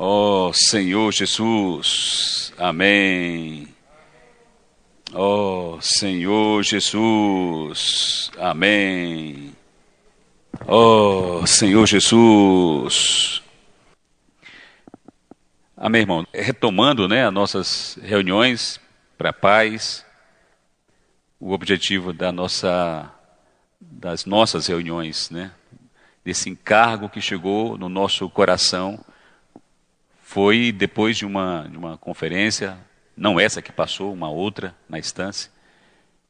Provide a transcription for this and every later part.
Ó Senhor Jesus, amém. Ó Senhor Jesus, amém. Ó Senhor Jesus. Amém, irmão. Retomando, as nossas reuniões para a paz, o objetivo das nossas reuniões, desse encargo que chegou no nosso coração, foi depois de uma conferência, não essa que passou, uma outra na estância,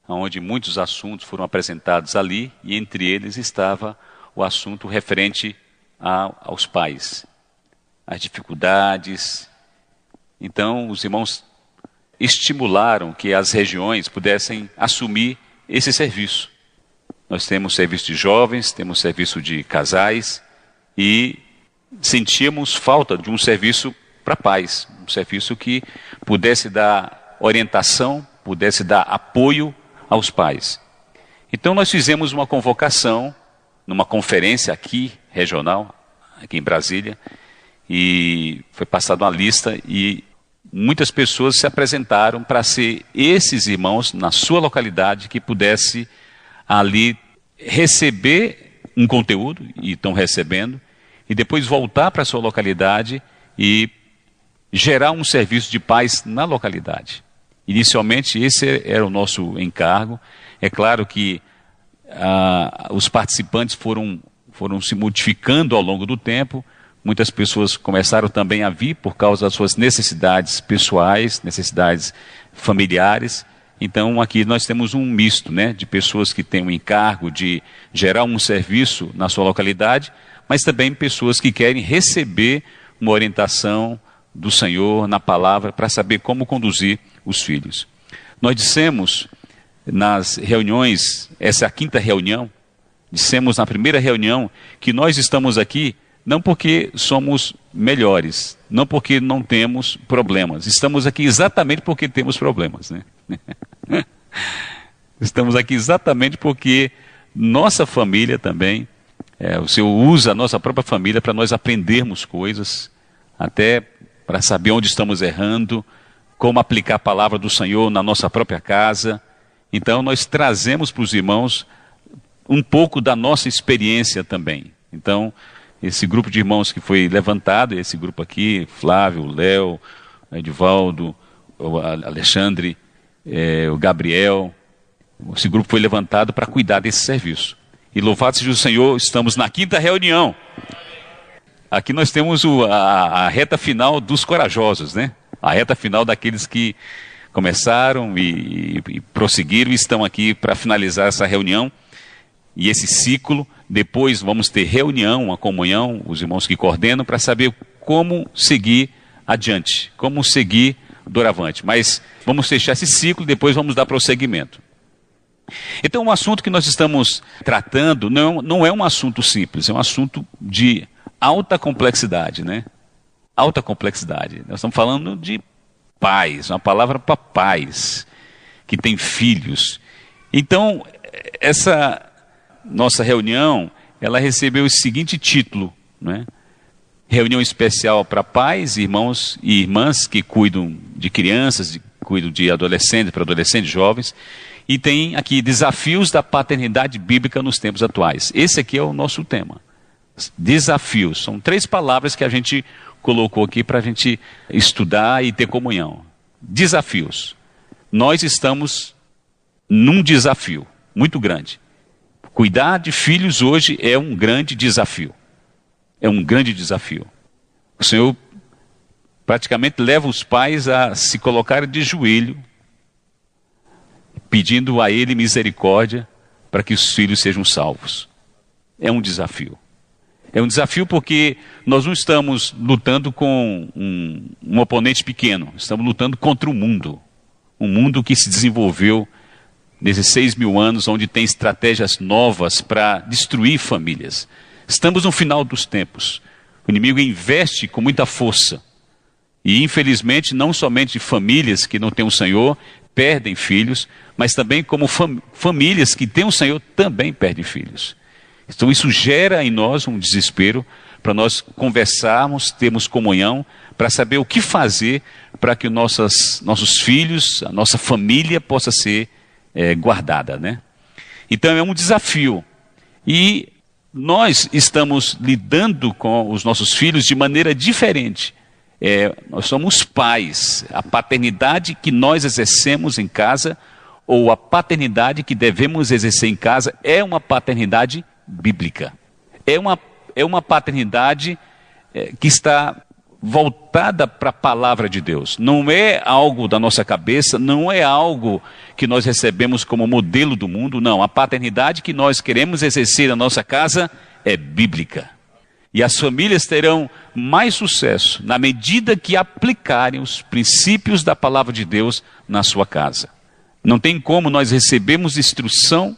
onde muitos assuntos foram apresentados ali, e entre eles estava o assunto referente aos pais, as dificuldades. Então, os irmãos estimularam que as regiões pudessem assumir esse serviço. Nós temos serviço de jovens, temos serviço de casais, e sentíamos falta de um serviço para pais, um serviço que pudesse dar orientação, pudesse dar apoio aos pais. Então nós fizemos uma convocação, numa conferência aqui, regional, aqui em Brasília, e foi passada uma lista e muitas pessoas se apresentaram para ser esses irmãos na sua localidade que pudesse ali receber um conteúdo, e estão recebendo, e depois voltar para a sua localidade e gerar um serviço de paz na localidade. Inicialmente esse era o nosso encargo. É claro que os participantes foram se modificando ao longo do tempo. Muitas pessoas começaram também a vir por causa das suas necessidades pessoais, necessidades familiares. Então aqui nós temos um misto, de pessoas que têm o encargo de gerar um serviço na sua localidade, mas também pessoas que querem receber uma orientação do Senhor na palavra para saber como conduzir os filhos. Nós dissemos nas reuniões, essa é a 5ª reunião, dissemos na primeira reunião que nós estamos aqui não porque somos melhores, não porque não temos problemas, estamos aqui exatamente porque temos problemas, Estamos aqui exatamente porque nossa família também, o Senhor usa a nossa própria família para nós aprendermos coisas, até para saber onde estamos errando, como aplicar a palavra do Senhor na nossa própria casa. Então nós trazemos para os irmãos um pouco da nossa experiência também. Então esse grupo de irmãos que foi levantado, esse grupo aqui, Flávio, Léo, Edivaldo, o Alexandre, o Gabriel, esse grupo foi levantado para cuidar desse serviço. E louvado seja o Senhor, estamos na 5ª reunião. Aqui nós temos a reta final dos corajosos, A reta final daqueles que começaram e prosseguiram e estão aqui para finalizar essa reunião e esse ciclo. Depois vamos ter reunião, uma comunhão, os irmãos que coordenam, para saber como seguir adiante, como seguir doravante. Mas vamos fechar esse ciclo e depois vamos dar prosseguimento. Então, o assunto que nós estamos tratando não é um assunto simples, é um assunto de alta complexidade, Alta complexidade. Nós estamos falando de pais, uma palavra para pais, que têm filhos. Então, essa nossa reunião, ela recebeu o seguinte título, Reunião especial para pais, irmãos e irmãs que cuidam de crianças, cuidam de adolescentes, para adolescentes, jovens, e tem aqui desafios da paternidade bíblica nos tempos atuais. Esse aqui é o nosso tema. Desafios. São 3 palavras que a gente colocou aqui para a gente estudar e ter comunhão. Desafios. Nós estamos num desafio muito grande. Cuidar de filhos hoje é um grande desafio. É um grande desafio. O Senhor praticamente leva os pais a se colocarem de joelho, pedindo a Ele misericórdia para que os filhos sejam salvos. É um desafio. É um desafio porque nós não estamos lutando com um oponente pequeno, estamos lutando contra o mundo. Um mundo que se desenvolveu nesses 6.000 anos, onde tem estratégias novas para destruir famílias. Estamos no final dos tempos. O inimigo investe com muita força. E infelizmente, não somente famílias que não têm o Senhor perdem filhos, mas também como famílias que têm o Senhor também perdem filhos. Então isso gera em nós um desespero, para nós conversarmos, termos comunhão, para saber o que fazer para que nossos filhos, a nossa família possa ser guardada, né? Então é um desafio. E nós estamos lidando com os nossos filhos de maneira diferente. Nós somos pais. A paternidade que nós exercemos em casa, ou a paternidade que devemos exercer em casa, é uma paternidade bíblica. É uma paternidade que está voltada para a palavra de Deus. Não é algo da nossa cabeça, não é algo que nós recebemos como modelo do mundo, não. A paternidade que nós queremos exercer na nossa casa é bíblica. E as famílias terão mais sucesso na medida que aplicarem os princípios da palavra de Deus na sua casa. Não tem como nós recebermos instrução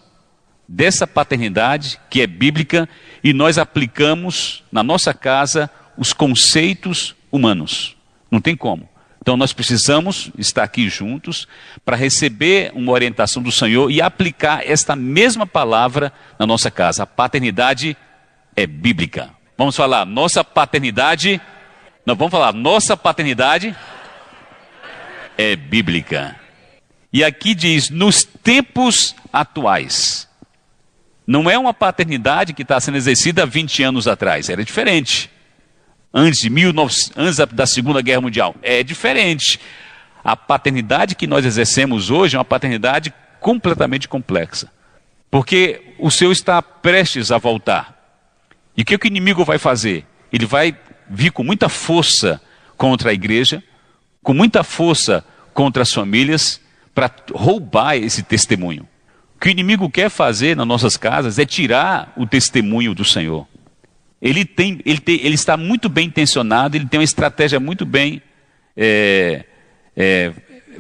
dessa paternidade que é bíblica e nós aplicamos na nossa casa os conceitos humanos. Não tem como. Então nós precisamos estar aqui juntos para receber uma orientação do Senhor e aplicar esta mesma palavra na nossa casa. A paternidade é bíblica. Vamos falar, nossa paternidade é bíblica. E aqui diz, nos tempos atuais. Não é uma paternidade que está sendo exercida há 20 anos atrás, era diferente. Antes da Segunda Guerra Mundial, é diferente. A paternidade que nós exercemos hoje é uma paternidade completamente complexa. Porque o Senhor está prestes a voltar. E o que o inimigo vai fazer? Ele vai vir com muita força contra a igreja, com muita força contra as famílias, para roubar esse testemunho. O que o inimigo quer fazer nas nossas casas é tirar o testemunho do Senhor. Ele está muito bem intencionado, ele tem uma estratégia muito bem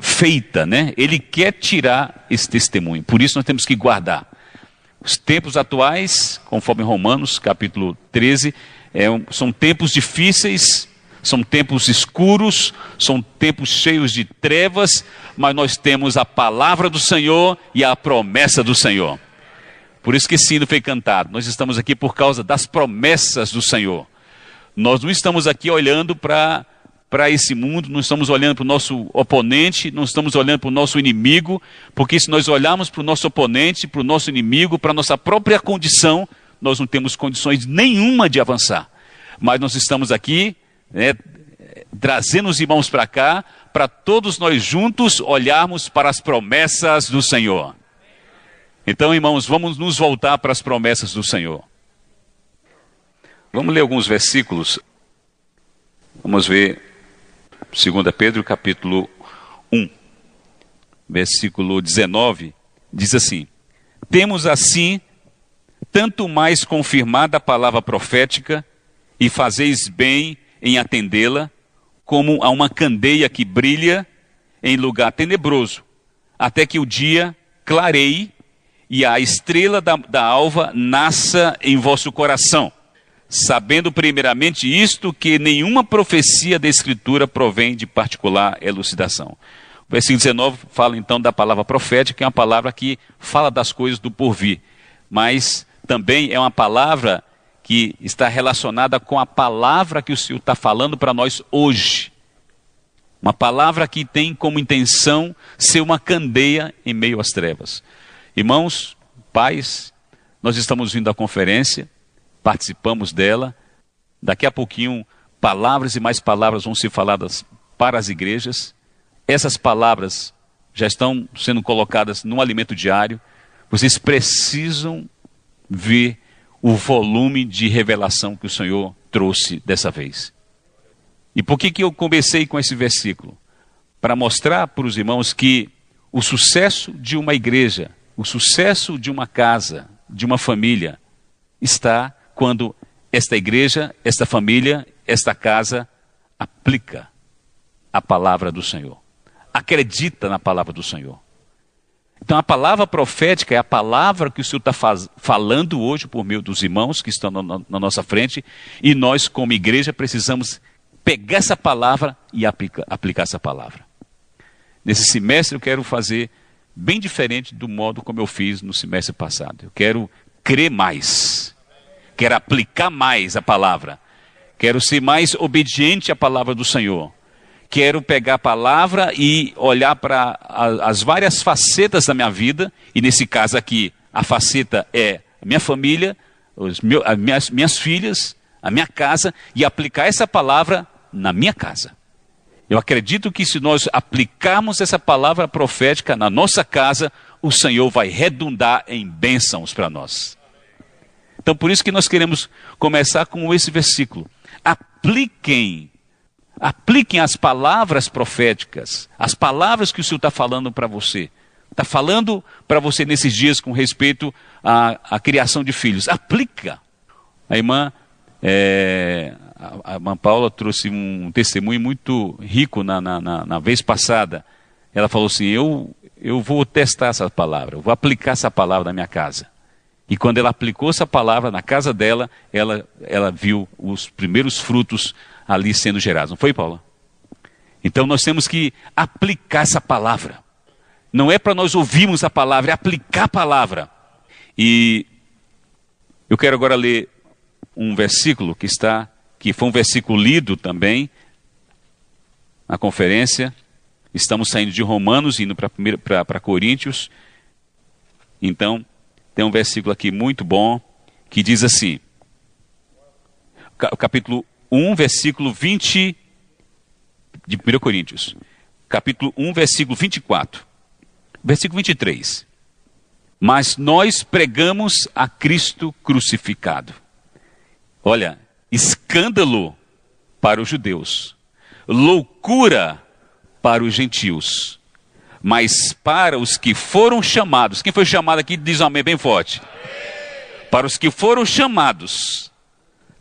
feita, né? Ele quer tirar esse testemunho, por isso nós temos que guardar. Os tempos atuais, conforme Romanos capítulo 13, são tempos difíceis, são tempos escuros, são tempos cheios de trevas, mas nós temos a palavra do Senhor e a promessa do Senhor. Por isso que esse hino foi cantado. Nós estamos aqui por causa das promessas do Senhor. Nós não estamos aqui olhando para esse mundo, não estamos olhando para o nosso oponente, não estamos olhando para o nosso inimigo, porque se nós olharmos para o nosso oponente, para o nosso inimigo, para a nossa própria condição, nós não temos condições nenhuma de avançar. Mas nós estamos aqui, trazendo os irmãos para cá, para todos nós juntos olharmos para as promessas do Senhor. Então, irmãos, vamos nos voltar para as promessas do Senhor. Vamos ler alguns versículos. Vamos ver 2 Pedro capítulo 1, versículo 19, diz assim: temos assim tanto mais confirmada a palavra profética, e fazeis bem em atendê-la, como a uma candeia que brilha em lugar tenebroso, até que o dia clareie e a estrela da alva nasça em vosso coração, sabendo primeiramente isto, que nenhuma profecia da Escritura provém de particular elucidação. O versículo 19 fala então da palavra profética, que é uma palavra que fala das coisas do porvir, mas também é uma palavra que está relacionada com a palavra que o Senhor está falando para nós hoje. Uma palavra que tem como intenção ser uma candeia em meio às trevas. Irmãos, pais, nós estamos vindo da conferência, participamos dela. Daqui a pouquinho, palavras e mais palavras vão ser faladas para as igrejas. Essas palavras já estão sendo colocadas no alimento diário. Vocês precisam ver o volume de revelação que o Senhor trouxe dessa vez. E por que eu comecei com esse versículo? Para mostrar para os irmãos que o sucesso de uma igreja, o sucesso de uma casa, de uma família, está quando esta igreja, esta família, esta casa aplica a palavra do Senhor. Acredita na palavra do Senhor. Então a palavra profética é a palavra que o Senhor está falando hoje por meio dos irmãos que estão na nossa frente, e nós como igreja precisamos pegar essa palavra e aplicar essa palavra. Nesse semestre eu quero fazer bem diferente do modo como eu fiz no semestre passado. Eu quero crer mais, quero aplicar mais a palavra. Quero ser mais obediente à palavra do Senhor. Quero pegar a palavra e olhar para as várias facetas da minha vida, e nesse caso aqui, a faceta é a minha família, as minhas filhas, a minha casa, e aplicar essa palavra na minha casa. Eu acredito que se nós aplicarmos essa palavra profética na nossa casa, o Senhor vai redundar em bênçãos para nós. Então por isso que nós queremos começar com esse versículo. Apliquem as palavras proféticas, as palavras que o Senhor está falando para você. Está falando para você nesses dias com respeito à criação de filhos. Aplica. A irmã Paula trouxe um testemunho muito rico na vez passada. Ela falou assim, eu vou testar essa palavra, eu vou aplicar essa palavra na minha casa. E quando ela aplicou essa palavra na casa dela, ela viu os primeiros frutos ali sendo gerados. Não foi, Paula? Então nós temos que aplicar essa palavra. Não é para nós ouvirmos a palavra, é aplicar a palavra. E eu quero agora ler um versículo que foi um versículo lido também na conferência. Estamos saindo de Romanos, indo para Coríntios. Então, tem um versículo aqui muito bom, que diz assim, capítulo 1, versículo 20, de 1 Coríntios, capítulo 1, versículo 24, versículo 23. Mas nós pregamos a Cristo crucificado. Olha, escândalo para os judeus, loucura para os gentios. Mas para os que foram chamados, quem foi chamado aqui diz um amém bem forte. Para os que foram chamados,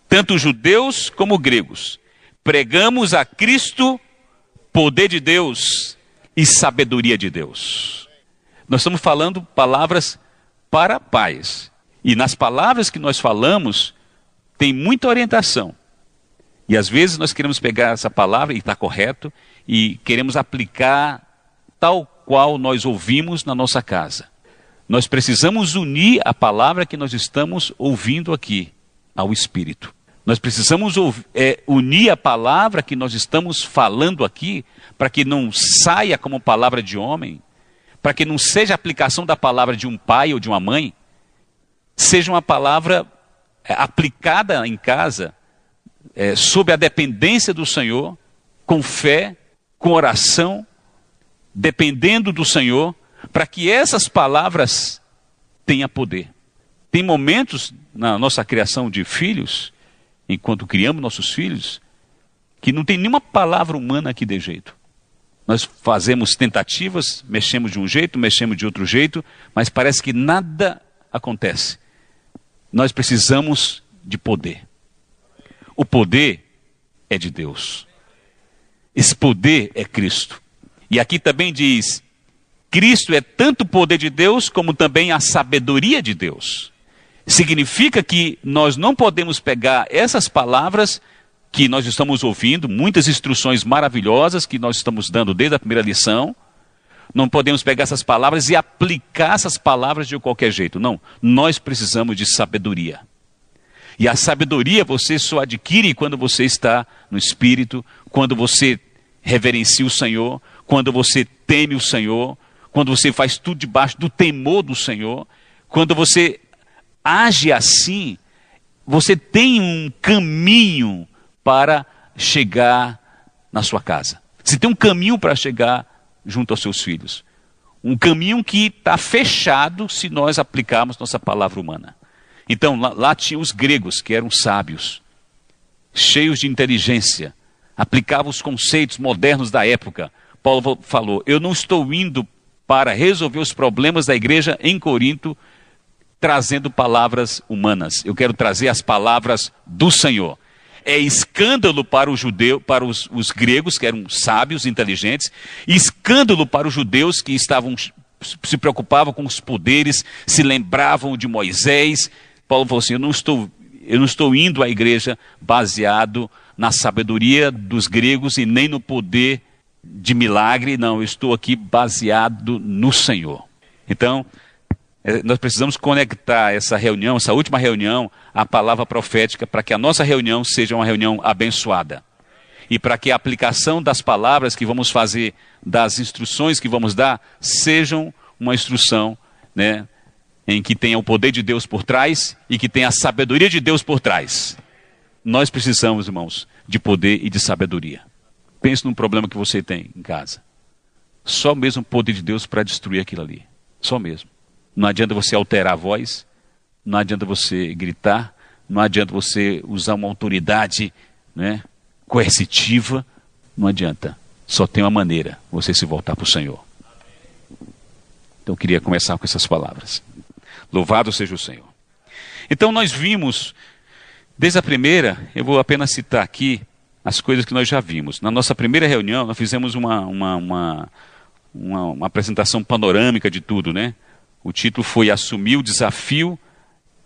tanto judeus como gregos, pregamos a Cristo, poder de Deus e sabedoria de Deus. Nós estamos falando palavras para pais. E nas palavras que nós falamos, tem muita orientação. E às vezes nós queremos pegar essa palavra, e está correto, e queremos aplicar tal qual nós ouvimos na nossa casa. Nós precisamos unir a palavra que nós estamos ouvindo aqui ao Espírito. Nós precisamos unir a palavra que nós estamos falando aqui, para que não saia como palavra de homem, para que não seja a aplicação da palavra de um pai ou de uma mãe, seja uma palavra aplicada em casa, sob a dependência do Senhor, com fé, com oração, dependendo do Senhor, para que essas palavras tenham poder. Tem momentos na nossa criação de filhos, enquanto criamos nossos filhos, que não tem nenhuma palavra humana que dê jeito. Nós fazemos tentativas, mexemos de um jeito, mexemos de outro jeito, mas parece que nada acontece. Nós precisamos de poder. O poder é de Deus. Esse poder é Cristo. E aqui também diz, Cristo é tanto o poder de Deus, como também a sabedoria de Deus. Significa que nós não podemos pegar essas palavras que nós estamos ouvindo, muitas instruções maravilhosas que nós estamos dando desde a primeira lição, não podemos pegar essas palavras e aplicar essas palavras de qualquer jeito. Não, nós precisamos de sabedoria. E a sabedoria você só adquire quando você está no Espírito, quando você reverencia o Senhor, quando você teme o Senhor, quando você faz tudo debaixo do temor do Senhor, quando você age assim, você tem um caminho para chegar na sua casa. Você tem um caminho para chegar junto aos seus filhos. Um caminho que está fechado se nós aplicarmos nossa palavra humana. Então, lá tinha os gregos, que eram sábios, cheios de inteligência, aplicavam os conceitos modernos da época. Paulo falou, eu não estou indo para resolver os problemas da igreja em Corinto, trazendo palavras humanas. Eu quero trazer as palavras do Senhor. É escândalo para o judeu, para os gregos, que eram sábios, inteligentes, e escândalo para os judeus que se preocupavam com os poderes, se lembravam de Moisés. Paulo falou assim, eu não estou indo à igreja baseado na sabedoria dos gregos e nem no poder de milagre, não, eu estou aqui baseado no Senhor. Então, Nós precisamos conectar essa reunião, essa última reunião, à palavra profética, para que a nossa reunião seja uma reunião abençoada. E para que a aplicação das palavras que vamos fazer, das instruções que vamos dar, sejam uma instrução, né, em que tenha o poder de Deus por trás e que tenha a sabedoria de Deus por trás. Nós precisamos, irmãos, de poder e de sabedoria. Pense num problema que você tem em casa. Só mesmo o poder de Deus para destruir aquilo ali. Só mesmo. Não adianta você alterar a voz, não adianta você gritar, não adianta você usar uma autoridade, né, coercitiva, não adianta. Só tem uma maneira, você se voltar para o Senhor. Então eu queria começar com essas palavras. Louvado seja o Senhor. Então nós vimos, desde a primeira, eu vou apenas citar aqui as coisas que nós já vimos. Na nossa primeira reunião, nós fizemos uma apresentação panorâmica de tudo, né? O título foi Assumir o Desafio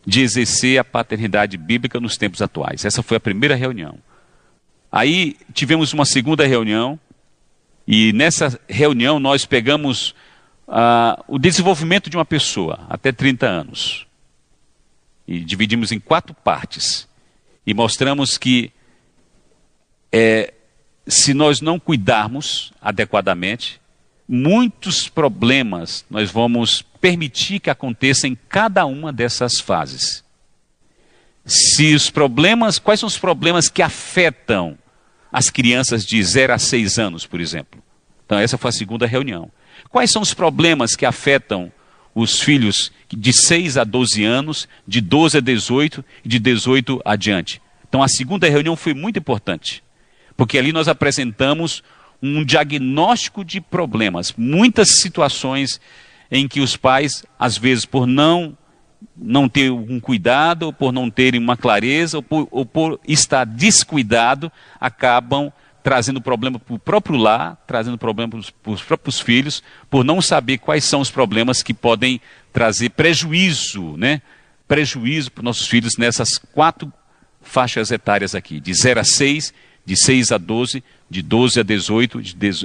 de Exercer a Paternidade Bíblica nos Tempos Atuais. Essa foi a primeira reunião. Aí tivemos uma segunda reunião, e nessa reunião nós pegamos o desenvolvimento de uma pessoa, até 30 anos. E dividimos em 4 partes. E mostramos que se nós não cuidarmos adequadamente, muitos problemas nós vamos permitir que aconteça em cada uma dessas fases. Quais são os problemas que afetam as crianças de 0 a 6 anos, por exemplo? Então essa foi a segunda reunião. Quais são os problemas que afetam os filhos de 6 a 12 anos, de 12 a 18 e de 18 adiante? Então a segunda reunião foi muito importante, porque ali nós apresentamos um diagnóstico de problemas, muitas situações em que os pais, às vezes por não ter um cuidado, ou por não terem uma clareza, ou por estar descuidado, acabam trazendo problema para o próprio lar, trazendo problema para os próprios filhos, por não saber quais são os problemas que podem trazer prejuízo, né? Prejuízo para os nossos filhos nessas 4 faixas etárias aqui, de 0 a 6, de 6 a 12, de 12 a 18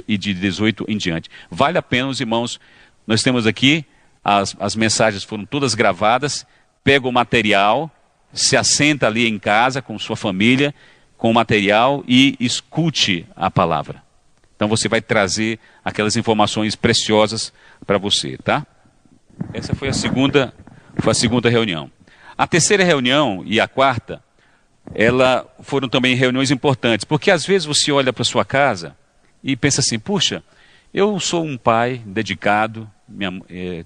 e de 18 em diante. Vale a pena, os irmãos, nós temos aqui, as mensagens foram todas gravadas, pega o material, se assenta ali em casa com sua família, com o material e escute a palavra. Então você vai trazer aquelas informações preciosas para você, tá? Essa foi a segunda reunião. A terceira reunião e a quarta, foram também reuniões importantes, porque às vezes você olha para sua casa e pensa assim, puxa, eu sou um pai dedicado,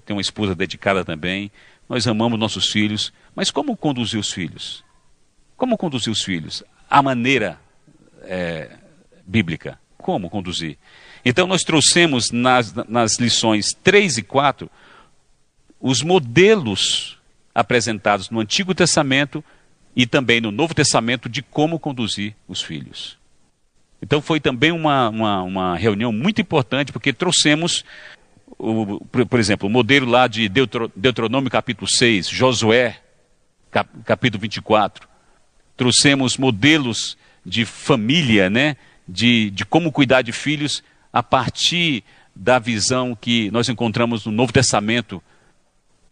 tenho uma esposa dedicada também, nós amamos nossos filhos, mas como conduzir os filhos? Como conduzir os filhos? A maneira bíblica. Como conduzir? Então nós trouxemos nas lições 3 e 4 os modelos apresentados no Antigo Testamento e também no Novo Testamento de como conduzir os filhos. Então foi também uma reunião muito importante, porque trouxemos, por exemplo, o modelo lá de Deuteronômio capítulo 6, Josué capítulo 24. Trouxemos modelos de família, né? De como cuidar de filhos a partir da visão que nós encontramos no Novo Testamento.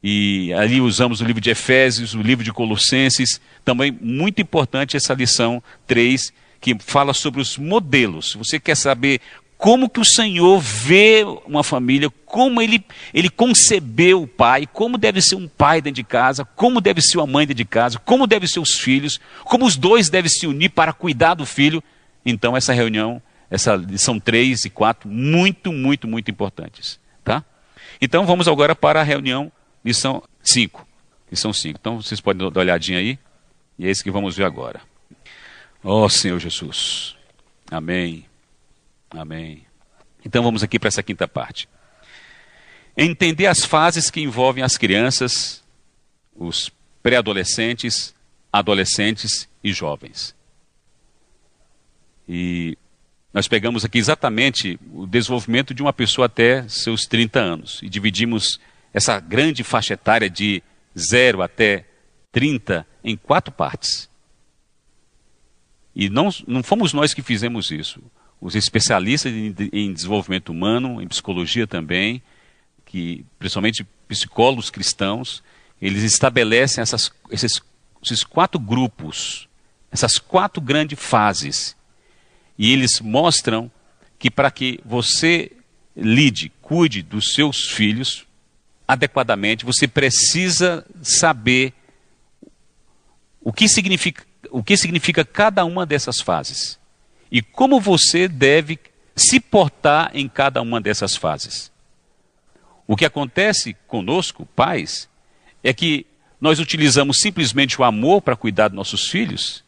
E ali usamos o livro de Efésios, o livro de Colossenses. Também muito importante essa lição 3, que fala sobre os modelos. Se você quer saber como que o Senhor vê uma família, como ele concebeu o pai, como deve ser um pai dentro de casa, como deve ser uma mãe dentro de casa, como devem ser os filhos, como os dois devem se unir para cuidar do filho. Então essa reunião, essa lição 3 e 4, muito, muito, muito importantes. Tá? Então vamos agora para a reunião, lição 5. Lição 5. Então vocês podem dar uma olhadinha aí, e é isso que vamos ver agora. Ó Senhor Jesus. Amém. Amém. Então vamos aqui para essa quinta parte. Entender as fases que envolvem as crianças, os pré-adolescentes, adolescentes e jovens. E nós pegamos aqui exatamente o desenvolvimento de uma pessoa até seus 30 anos. E dividimos essa grande faixa etária de 0 até 30 em 4 partes. E não fomos nós que fizemos isso. Os especialistas em desenvolvimento humano, em psicologia também, que, principalmente psicólogos cristãos, eles estabelecem esses 4 grupos, essas 4 grandes fases. E eles mostram que para que você cuide dos seus filhos adequadamente, você precisa saber o que significa cada uma dessas fases. E como você deve se portar em cada uma dessas fases. O que acontece conosco, pais, é que nós utilizamos simplesmente o amor para cuidar dos nossos filhos,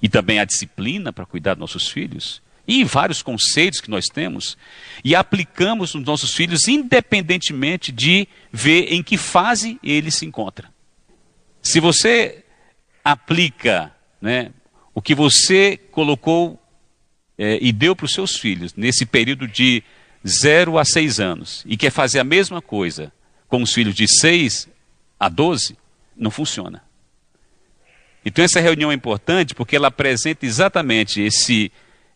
e também a disciplina para cuidar dos nossos filhos, e vários conceitos que nós temos, e aplicamos nos nossos filhos independentemente de ver em que fase ele se encontra. Se você aplica, né, o que você colocou e deu para os seus filhos nesse período de 0 a 6 anos, e quer fazer a mesma coisa com os filhos de 6 a 12, não funciona. Então essa reunião é importante porque ela apresenta exatamente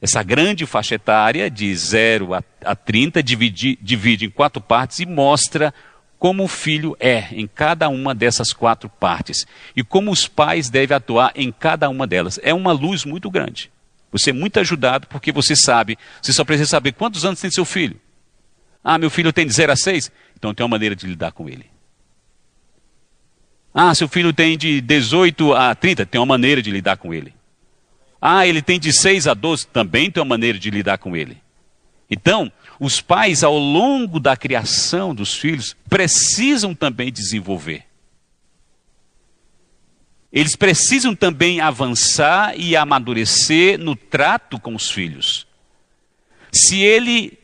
essa grande faixa etária de 0 a 30, divide em 4 partes e mostra como o filho é em cada uma dessas 4 partes e como os pais devem atuar em cada uma delas. É uma luz muito grande. Você é muito ajudado porque você só precisa saber quantos anos tem seu filho. Ah, meu filho tem de 0 a 6, então tem uma maneira de lidar com ele. Ah, seu filho tem de 18 a 30, tem uma maneira de lidar com ele. Ah, ele tem de 6 a 12, também tem uma maneira de lidar com ele. Então, os pais, ao longo da criação dos filhos, precisam também desenvolver. Eles precisam também avançar e amadurecer no trato com os filhos. Se ele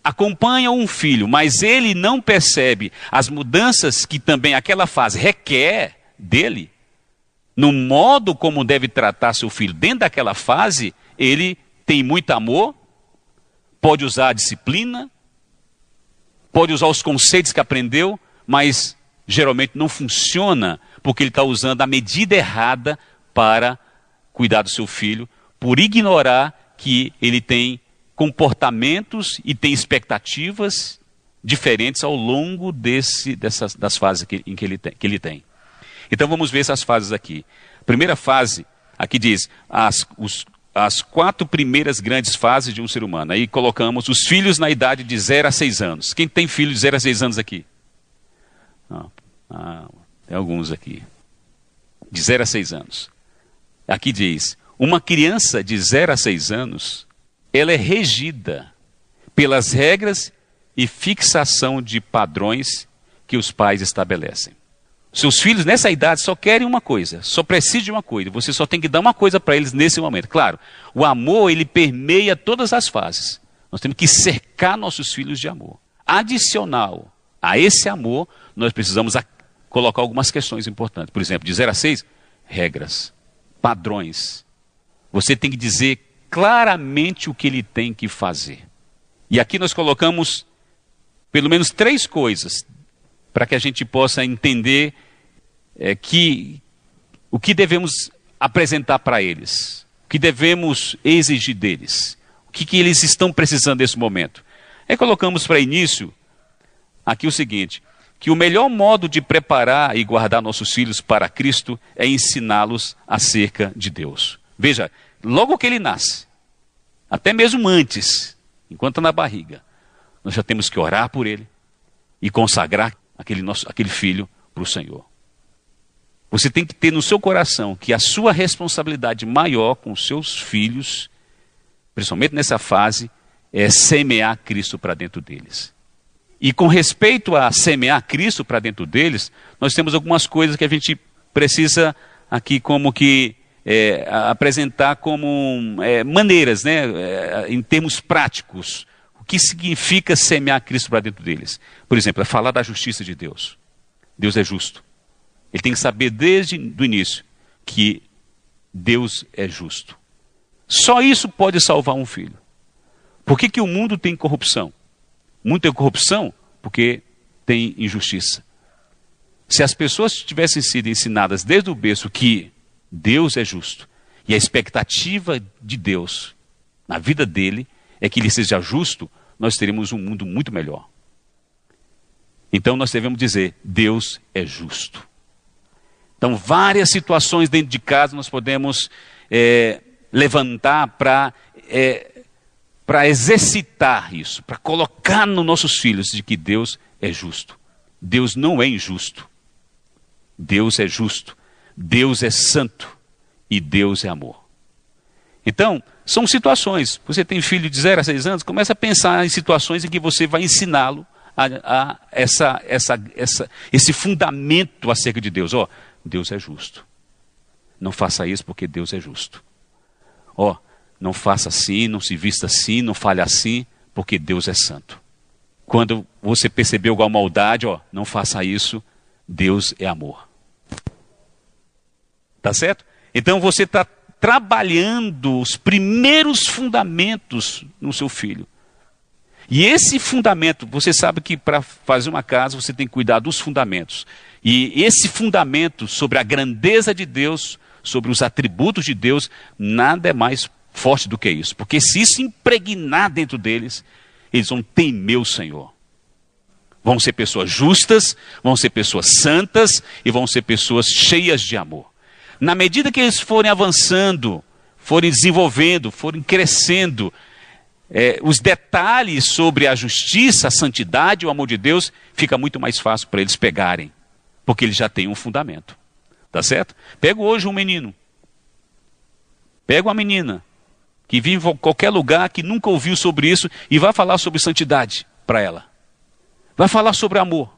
acompanha um filho, mas ele não percebe as mudanças que também aquela fase requer dele, no modo como deve tratar seu filho dentro daquela fase, ele tem muito amor, pode usar a disciplina, pode usar os conceitos que aprendeu, mas geralmente não funciona porque ele está usando a medida errada para cuidar do seu filho, por ignorar que ele tem comportamentos e tem expectativas diferentes ao longo das fases que ele tem. Então vamos ver essas fases aqui. Primeira fase, aqui diz, as 4 primeiras grandes fases de um ser humano. Aí colocamos os filhos na idade de 0 a 6 anos. Quem tem filho de 0 a 6 anos aqui? Tem alguns aqui. De 0 a 6 anos. Aqui diz, uma criança de 0 a 6 anos, ela é regida pelas regras e fixação de padrões que os pais estabelecem. Seus filhos nessa idade só querem uma coisa, só precisam de uma coisa. Você só tem que dar uma coisa para eles nesse momento. Claro, o amor ele permeia todas as fases. Nós temos que cercar nossos filhos de amor. Adicional a esse amor, nós precisamos colocar algumas questões importantes. Por exemplo, de 0 a 6, regras, padrões. Você tem que dizer claramente o que ele tem que fazer. E aqui nós colocamos pelo menos 3 coisas para que a gente possa entender o que devemos apresentar para eles, o que devemos exigir deles, o que eles estão precisando nesse momento. Aí colocamos para início aqui o seguinte, que o melhor modo de preparar e guardar nossos filhos para Cristo é ensiná-los acerca de Deus. Veja, logo que ele nasce, até mesmo antes, enquanto está na barriga, nós já temos que orar por ele e consagrar aquele filho para o Senhor. Você tem que ter no seu coração que a sua responsabilidade maior com os seus filhos, principalmente nessa fase, é semear Cristo para dentro deles. E com respeito a semear Cristo para dentro deles, nós temos algumas coisas que a gente precisa aqui como que apresentar como maneiras, né, em termos práticos. O que significa semear Cristo para dentro deles? Por exemplo, é falar da justiça de Deus. Deus é justo. Ele tem que saber desde o início que Deus é justo. Só isso pode salvar um filho. Por que o mundo tem corrupção? O mundo tem corrupção porque tem injustiça. Se as pessoas tivessem sido ensinadas desde o berço que Deus é justo, e a expectativa de Deus na vida dele é que ele seja justo, nós teremos um mundo muito melhor. Então nós devemos dizer, Deus é justo. Então várias situações dentro de casa nós podemos levantar para exercitar isso, para colocar nos nossos filhos de que Deus é justo. Deus não é injusto. Deus é justo. Deus é santo. E Deus é amor. Então, são situações. Você tem filho de 0 a 6 anos, começa a pensar em situações em que você vai ensiná-lo a esse fundamento acerca de Deus. Ó, Deus é justo. Não faça isso porque Deus é justo. Ó, não faça assim, não se vista assim, não fale assim, porque Deus é santo. Quando você percebeu alguma maldade, ó, não faça isso, Deus é amor. Tá certo? Então você está trabalhando os primeiros fundamentos no seu filho. E esse fundamento, você sabe que para fazer uma casa você tem que cuidar dos fundamentos. E esse fundamento sobre a grandeza de Deus, sobre os atributos de Deus, nada é mais forte do que isso. Porque se isso impregnar dentro deles, eles vão temer o Senhor. Vão ser pessoas justas, vão ser pessoas santas e vão ser pessoas cheias de amor. Na medida que eles forem avançando, forem desenvolvendo, forem crescendo, os detalhes sobre a justiça, a santidade, o amor de Deus, fica muito mais fácil para eles pegarem, porque eles já têm um fundamento. Tá certo? Pega hoje um menino, pega uma menina, que vive em qualquer lugar, que nunca ouviu sobre isso, e vai falar sobre santidade para ela. Vai falar sobre amor.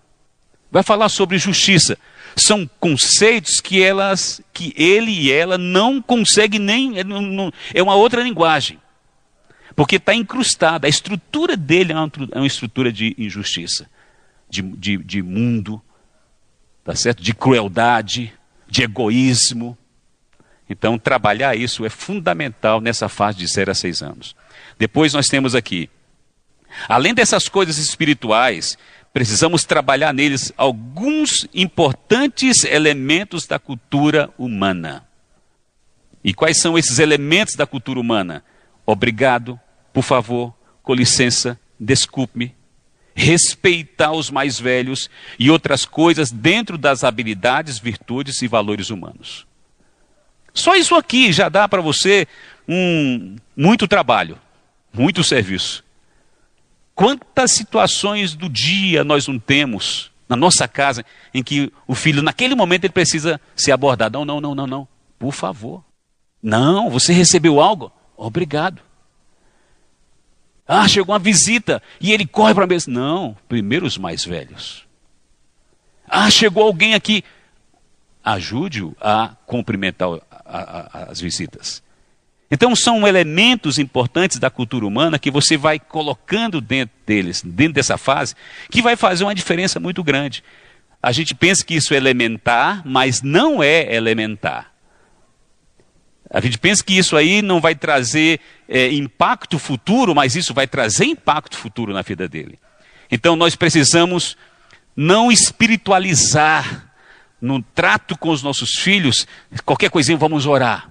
Vai falar sobre justiça. São conceitos que ele e ela não conseguem nem... É uma outra linguagem. Porque está incrustada. A estrutura dele é uma estrutura de injustiça. De mundo. Tá certo? De crueldade. De egoísmo. Então, trabalhar isso é fundamental nessa fase de 0 a 6 anos. Depois nós temos aqui, além dessas coisas espirituais, precisamos trabalhar neles alguns importantes elementos da cultura humana. E quais são esses elementos da cultura humana? Obrigado, por favor, com licença, desculpe-me, respeitar os mais velhos e outras coisas dentro das habilidades, virtudes e valores humanos. Só isso aqui já dá para você muito trabalho, muito serviço. Quantas situações do dia nós não temos na nossa casa em que o filho, naquele momento, ele precisa ser abordado. Não, por favor. Não, você recebeu algo? Obrigado. Ah, chegou uma visita e ele corre para a mesa. Não, primeiro os mais velhos. Ah, chegou alguém aqui. Ajude-o a cumprimentar as visitas. Então são elementos importantes da cultura humana que você vai colocando dentro deles, dentro dessa fase, que vai fazer uma diferença muito grande. A gente pensa que isso é elementar, mas não é elementar. A gente pensa que isso aí não vai trazer impacto futuro, mas isso vai trazer impacto futuro na vida dele. Então nós precisamos não espiritualizar no trato com os nossos filhos. Qualquer coisinha, vamos orar.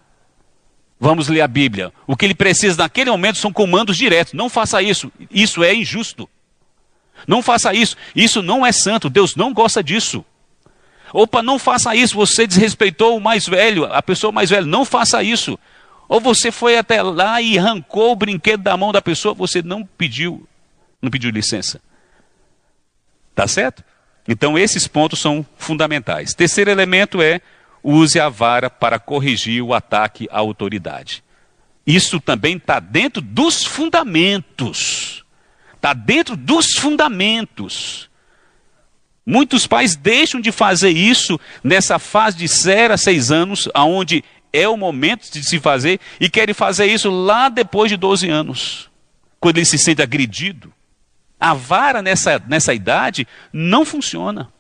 Vamos ler a Bíblia. O que ele precisa naquele momento são comandos diretos. Não faça isso. Isso é injusto. Não faça isso. Isso não é santo. Deus não gosta disso. Opa, não faça isso. Você desrespeitou o mais velho, a pessoa mais velha. Não faça isso. Ou você foi até lá e arrancou o brinquedo da mão da pessoa. Você não pediu licença. Tá certo? Então esses pontos são fundamentais. Terceiro elemento é: use a vara para corrigir o ataque à autoridade. Isso também está dentro dos fundamentos. Está dentro dos fundamentos. Muitos pais deixam de fazer isso nessa fase de 0 a 6 anos, onde é o momento de se fazer, e querem fazer isso lá depois de 12 anos, quando ele se sente agredido. A vara nessa idade não funciona.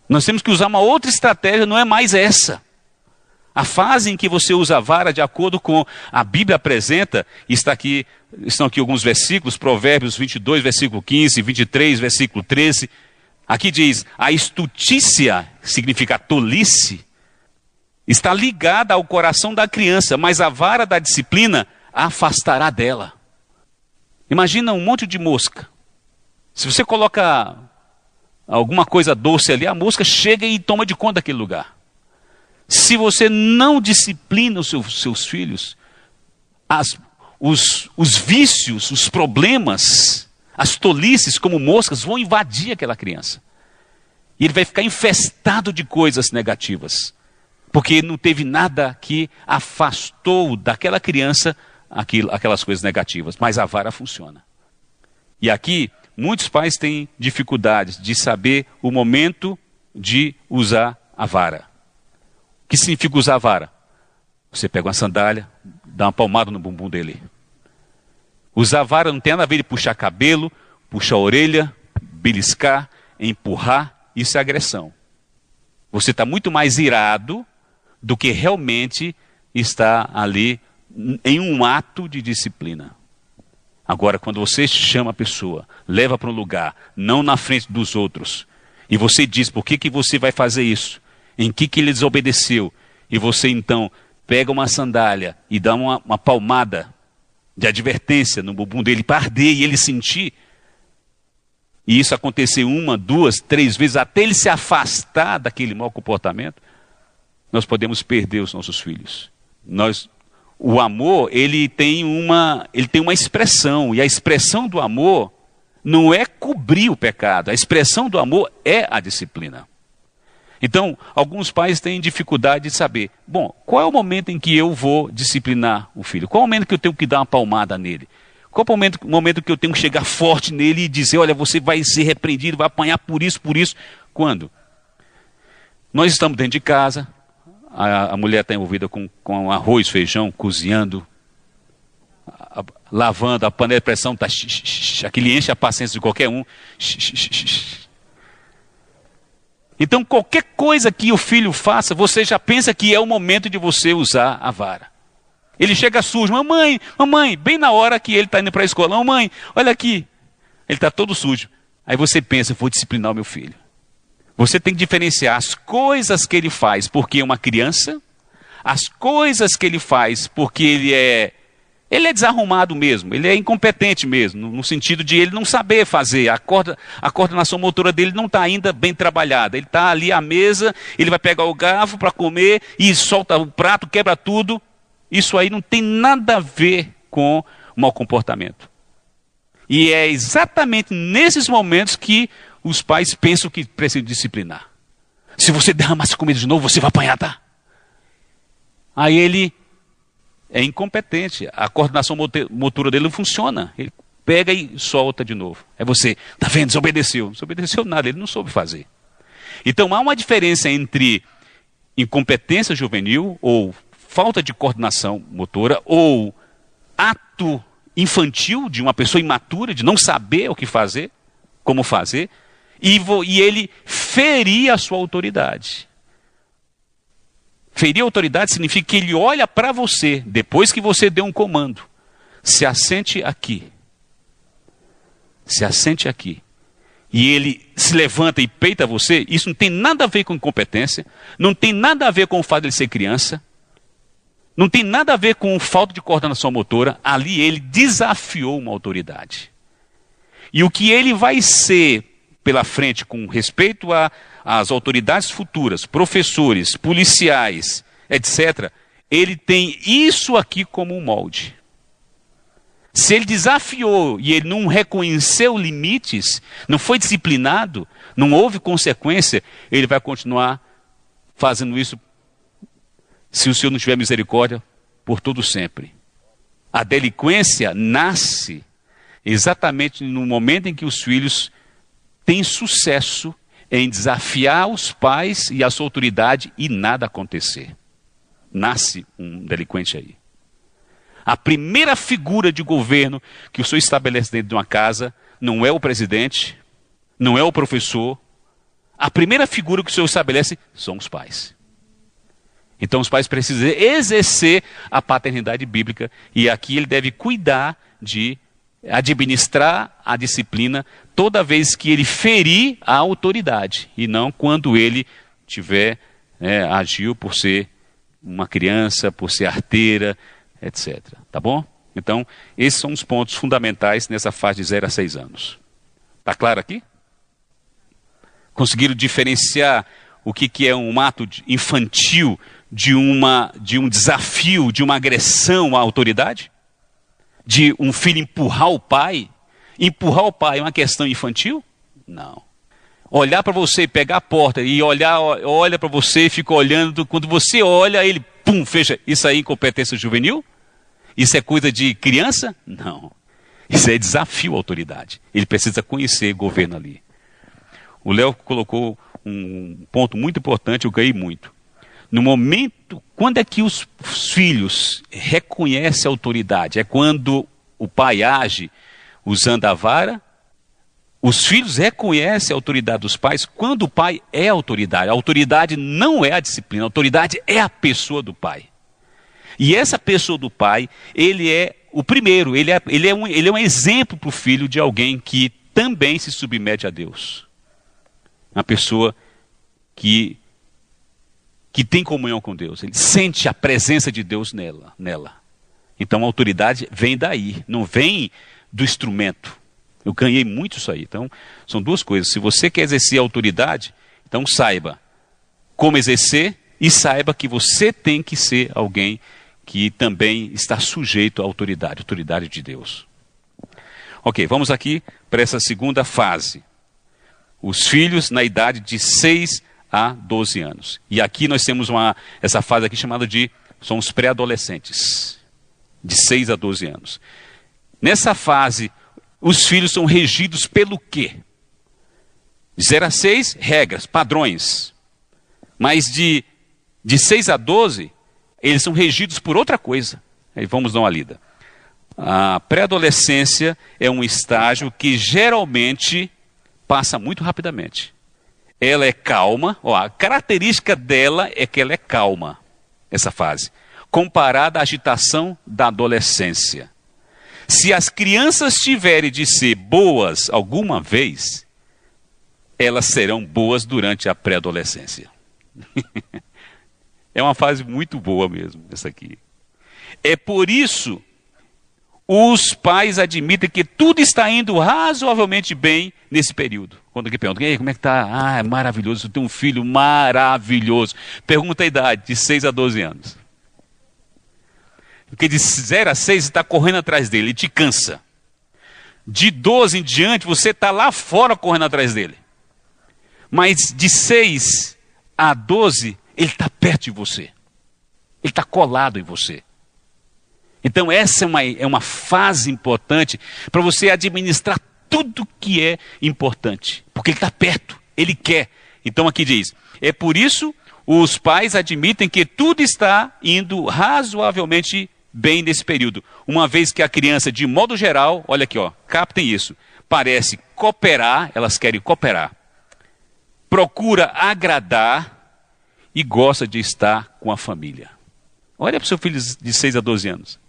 Nós temos que usar uma outra estratégia, não é mais essa. A fase em que você usa a vara de acordo com a Bíblia apresenta, estão aqui alguns versículos, Provérbios 22, versículo 15, 23, versículo 13. Aqui diz: a estutícia, significa tolice, está ligada ao coração da criança, mas a vara da disciplina a afastará dela. Imagina um monte de mosca. Se você coloca alguma coisa doce ali, a mosca chega e toma de conta daquele lugar. Se você não disciplina os seus filhos, os vícios, os problemas, as tolices como moscas vão invadir aquela criança. E ele vai ficar infestado de coisas negativas. Porque não teve nada que afastou daquela criança aquelas coisas negativas. Mas a vara funciona. E aqui, muitos pais têm dificuldades de saber o momento de usar a vara. O que significa usar a vara? Você pega uma sandália, dá uma palmada no bumbum dele. Usar a vara não tem nada a ver de puxar cabelo, puxar a orelha, beliscar, empurrar. Isso é agressão. Você está muito mais irado do que realmente está ali em um ato de disciplina. Agora, quando você chama a pessoa, leva para um lugar, não na frente dos outros, e você diz por que você vai fazer isso, em que ele desobedeceu, e você então pega uma sandália e dá uma palmada de advertência no bumbum dele para arder e ele sentir, e isso acontecer 1, 2, 3 vezes, até ele se afastar daquele mau comportamento, nós podemos perder os nossos filhos. O amor, ele tem uma expressão, e a expressão do amor não é cobrir o pecado, a expressão do amor é a disciplina. Então, alguns pais têm dificuldade de saber, bom, qual é o momento em que eu vou disciplinar o filho? Qual é o momento que eu tenho que dar uma palmada nele? Qual é o momento que eu tenho que chegar forte nele e dizer, olha, você vai ser repreendido, vai apanhar por isso? Quando? Nós estamos dentro de casa, a mulher está envolvida com arroz, feijão, cozinhando, lavando, a panela de pressão está... Aquele enche a paciência de qualquer um. Então, qualquer coisa que o filho faça, você já pensa que é o momento de você usar a vara. Ele chega sujo, mamãe, bem na hora que ele está indo para a escola, mamãe, olha aqui, ele está todo sujo. Aí você pensa, vou disciplinar o meu filho. Você tem que diferenciar as coisas que ele faz porque é uma criança, as coisas que ele faz porque ele é desarrumado mesmo, ele é incompetente mesmo, no sentido de ele não saber fazer, a coordenação motora dele não está ainda bem trabalhada. Ele está ali à mesa, ele vai pegar o garfo para comer e solta o prato, quebra tudo. Isso aí não tem nada a ver com o mau comportamento. E é exatamente nesses momentos que os pais pensam que precisam disciplinar. Se você derramar essa comida de novo, você vai apanhar, tá? Aí ele é incompetente, a coordenação motora dele não funciona. Ele pega e solta de novo. É você, tá vendo, desobedeceu. Não desobedeceu nada, ele não soube fazer. Então há uma diferença entre incompetência juvenil ou falta de coordenação motora ou ato infantil de uma pessoa imatura, de não saber o que fazer, como fazer, e ele ferir a sua autoridade. Ferir a autoridade significa que ele olha para você, depois que você deu um comando, se assente aqui. Se assente aqui. E ele se levanta e peita você, isso não tem nada a ver com incompetência, não tem nada a ver com o fato de ele ser criança, não tem nada a ver com falta de coordenação motora. Ali ele desafiou uma autoridade. E o que ele vai ser pela frente com respeito às autoridades futuras, professores, policiais, etc., ele tem isso aqui como um molde. Se ele desafiou e ele não reconheceu limites, não foi disciplinado, não houve consequência, ele vai continuar fazendo isso, se o Senhor não tiver misericórdia, por todo sempre. A delinquência nasce exatamente no momento em que os filhos têm sucesso em desafiar os pais e a sua autoridade e nada acontecer. Nasce um delinquente aí. A primeira figura de governo que o Senhor estabelece dentro de uma casa não é o presidente, não é o professor. A primeira figura que o Senhor estabelece são os pais. Então os pais precisam exercer a paternidade bíblica e aqui ele deve cuidar de administrar a disciplina toda vez que ele ferir a autoridade e não quando ele agiu por ser uma criança, por ser arteira, etc. Tá bom? Então, esses são os pontos fundamentais nessa fase de 0 a 6 anos. Tá claro aqui? Conseguiram diferenciar o que é um ato infantil de um desafio, de uma agressão à autoridade? De um filho empurrar o pai? Empurrar o pai é uma questão infantil? Não. Olhar para você, pegar a porta e olha para você e fica olhando. Quando você olha, ele, pum, fecha. Isso aí é incompetência juvenil? Isso é coisa de criança? Não. Isso é desafio à autoridade. Ele precisa conhecer o governo ali. O Léo colocou um ponto muito importante, eu ganhei muito. No momento, quando é que os filhos reconhecem a autoridade? É quando o pai age usando a vara? Os filhos reconhecem a autoridade dos pais quando o pai é autoridade. A autoridade não é a disciplina, a autoridade é a pessoa do pai. E essa pessoa do pai, ele é o primeiro, ele é um exemplo para o filho de alguém que também se submete a Deus. Uma pessoa que tem comunhão com Deus, ele sente a presença de Deus nela. Então a autoridade vem daí, não vem do instrumento. Eu ganhei muito isso aí. Então são duas coisas. Se você quer exercer a autoridade, então saiba como exercer e saiba que você tem que ser alguém que também está sujeito à autoridade de Deus. Ok, vamos aqui para essa segunda fase. Os filhos na idade de 6 a 12 anos. E aqui nós temos essa fase aqui chamada são os pré-adolescentes, de 6 a 12 anos. Nessa fase, os filhos são regidos pelo quê? De 0 a 6, regras, padrões. Mas de 6 a 12, eles são regidos por outra coisa. Aí vamos dar uma lida. A pré-adolescência é um estágio que geralmente passa muito rapidamente. Ela é calma, a característica dela é que ela é calma, essa fase, comparada à agitação da adolescência. Se as crianças tiverem de ser boas alguma vez, elas serão boas durante a pré-adolescência. É uma fase muito boa mesmo, essa aqui. É por isso os pais admitem que tudo está indo razoavelmente bem nesse período. Quando alguém pergunta, como é que está? Ah, é maravilhoso, eu tenho um filho maravilhoso. Pergunta a idade, de 6 a 12 anos. Porque de 0 a 6 você está correndo atrás dele, ele te cansa. De 12 em diante, você está lá fora correndo atrás dele. Mas de 6 a 12, ele está perto de você. Ele está colado em você. Então essa é uma fase importante para você administrar tudo que é importante. Porque ele está perto, ele quer. Então aqui diz, é por isso os pais admitem que tudo está indo razoavelmente bem nesse período. Uma vez que a criança, de modo geral, olha aqui, captem isso, parece cooperar, elas querem cooperar. Procura agradar e gosta de estar com a família. Olha para o seu filho de 6 a 12 anos.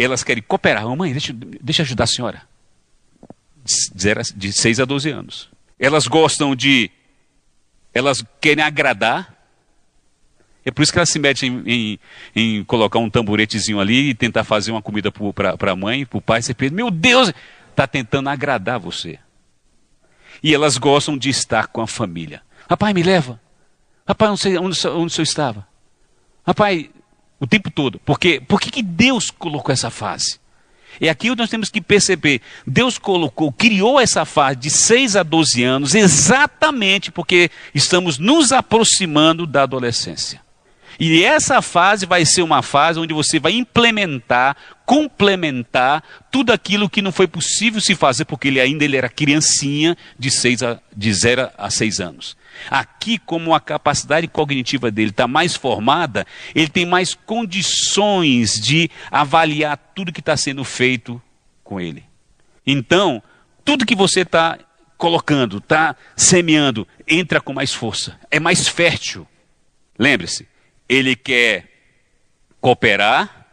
Elas querem cooperar. Mamãe, deixa eu ajudar a senhora. De 6 a 12 anos. Elas querem agradar. É por isso que elas se metem em colocar um tamboretezinho ali e tentar fazer uma comida para a mãe, para o pai. Você pensa, meu Deus, está tentando agradar você. E elas gostam de estar com a família. Papai, me leva. Papai, não sei onde o senhor estava. Papai, o tempo todo. Por que Deus colocou essa fase? É aqui onde nós temos que perceber. Deus criou essa fase de 6 a 12 anos exatamente porque estamos nos aproximando da adolescência. E essa fase vai ser uma fase onde você vai implementar, complementar tudo aquilo que não foi possível se fazer porque ele era criancinha de 0 a 6 anos. Aqui, como a capacidade cognitiva dele está mais formada, ele tem mais condições de avaliar tudo que está sendo feito com ele. Então, tudo que você está colocando, está semeando, entra com mais força, é mais fértil. Lembre-se, ele quer cooperar,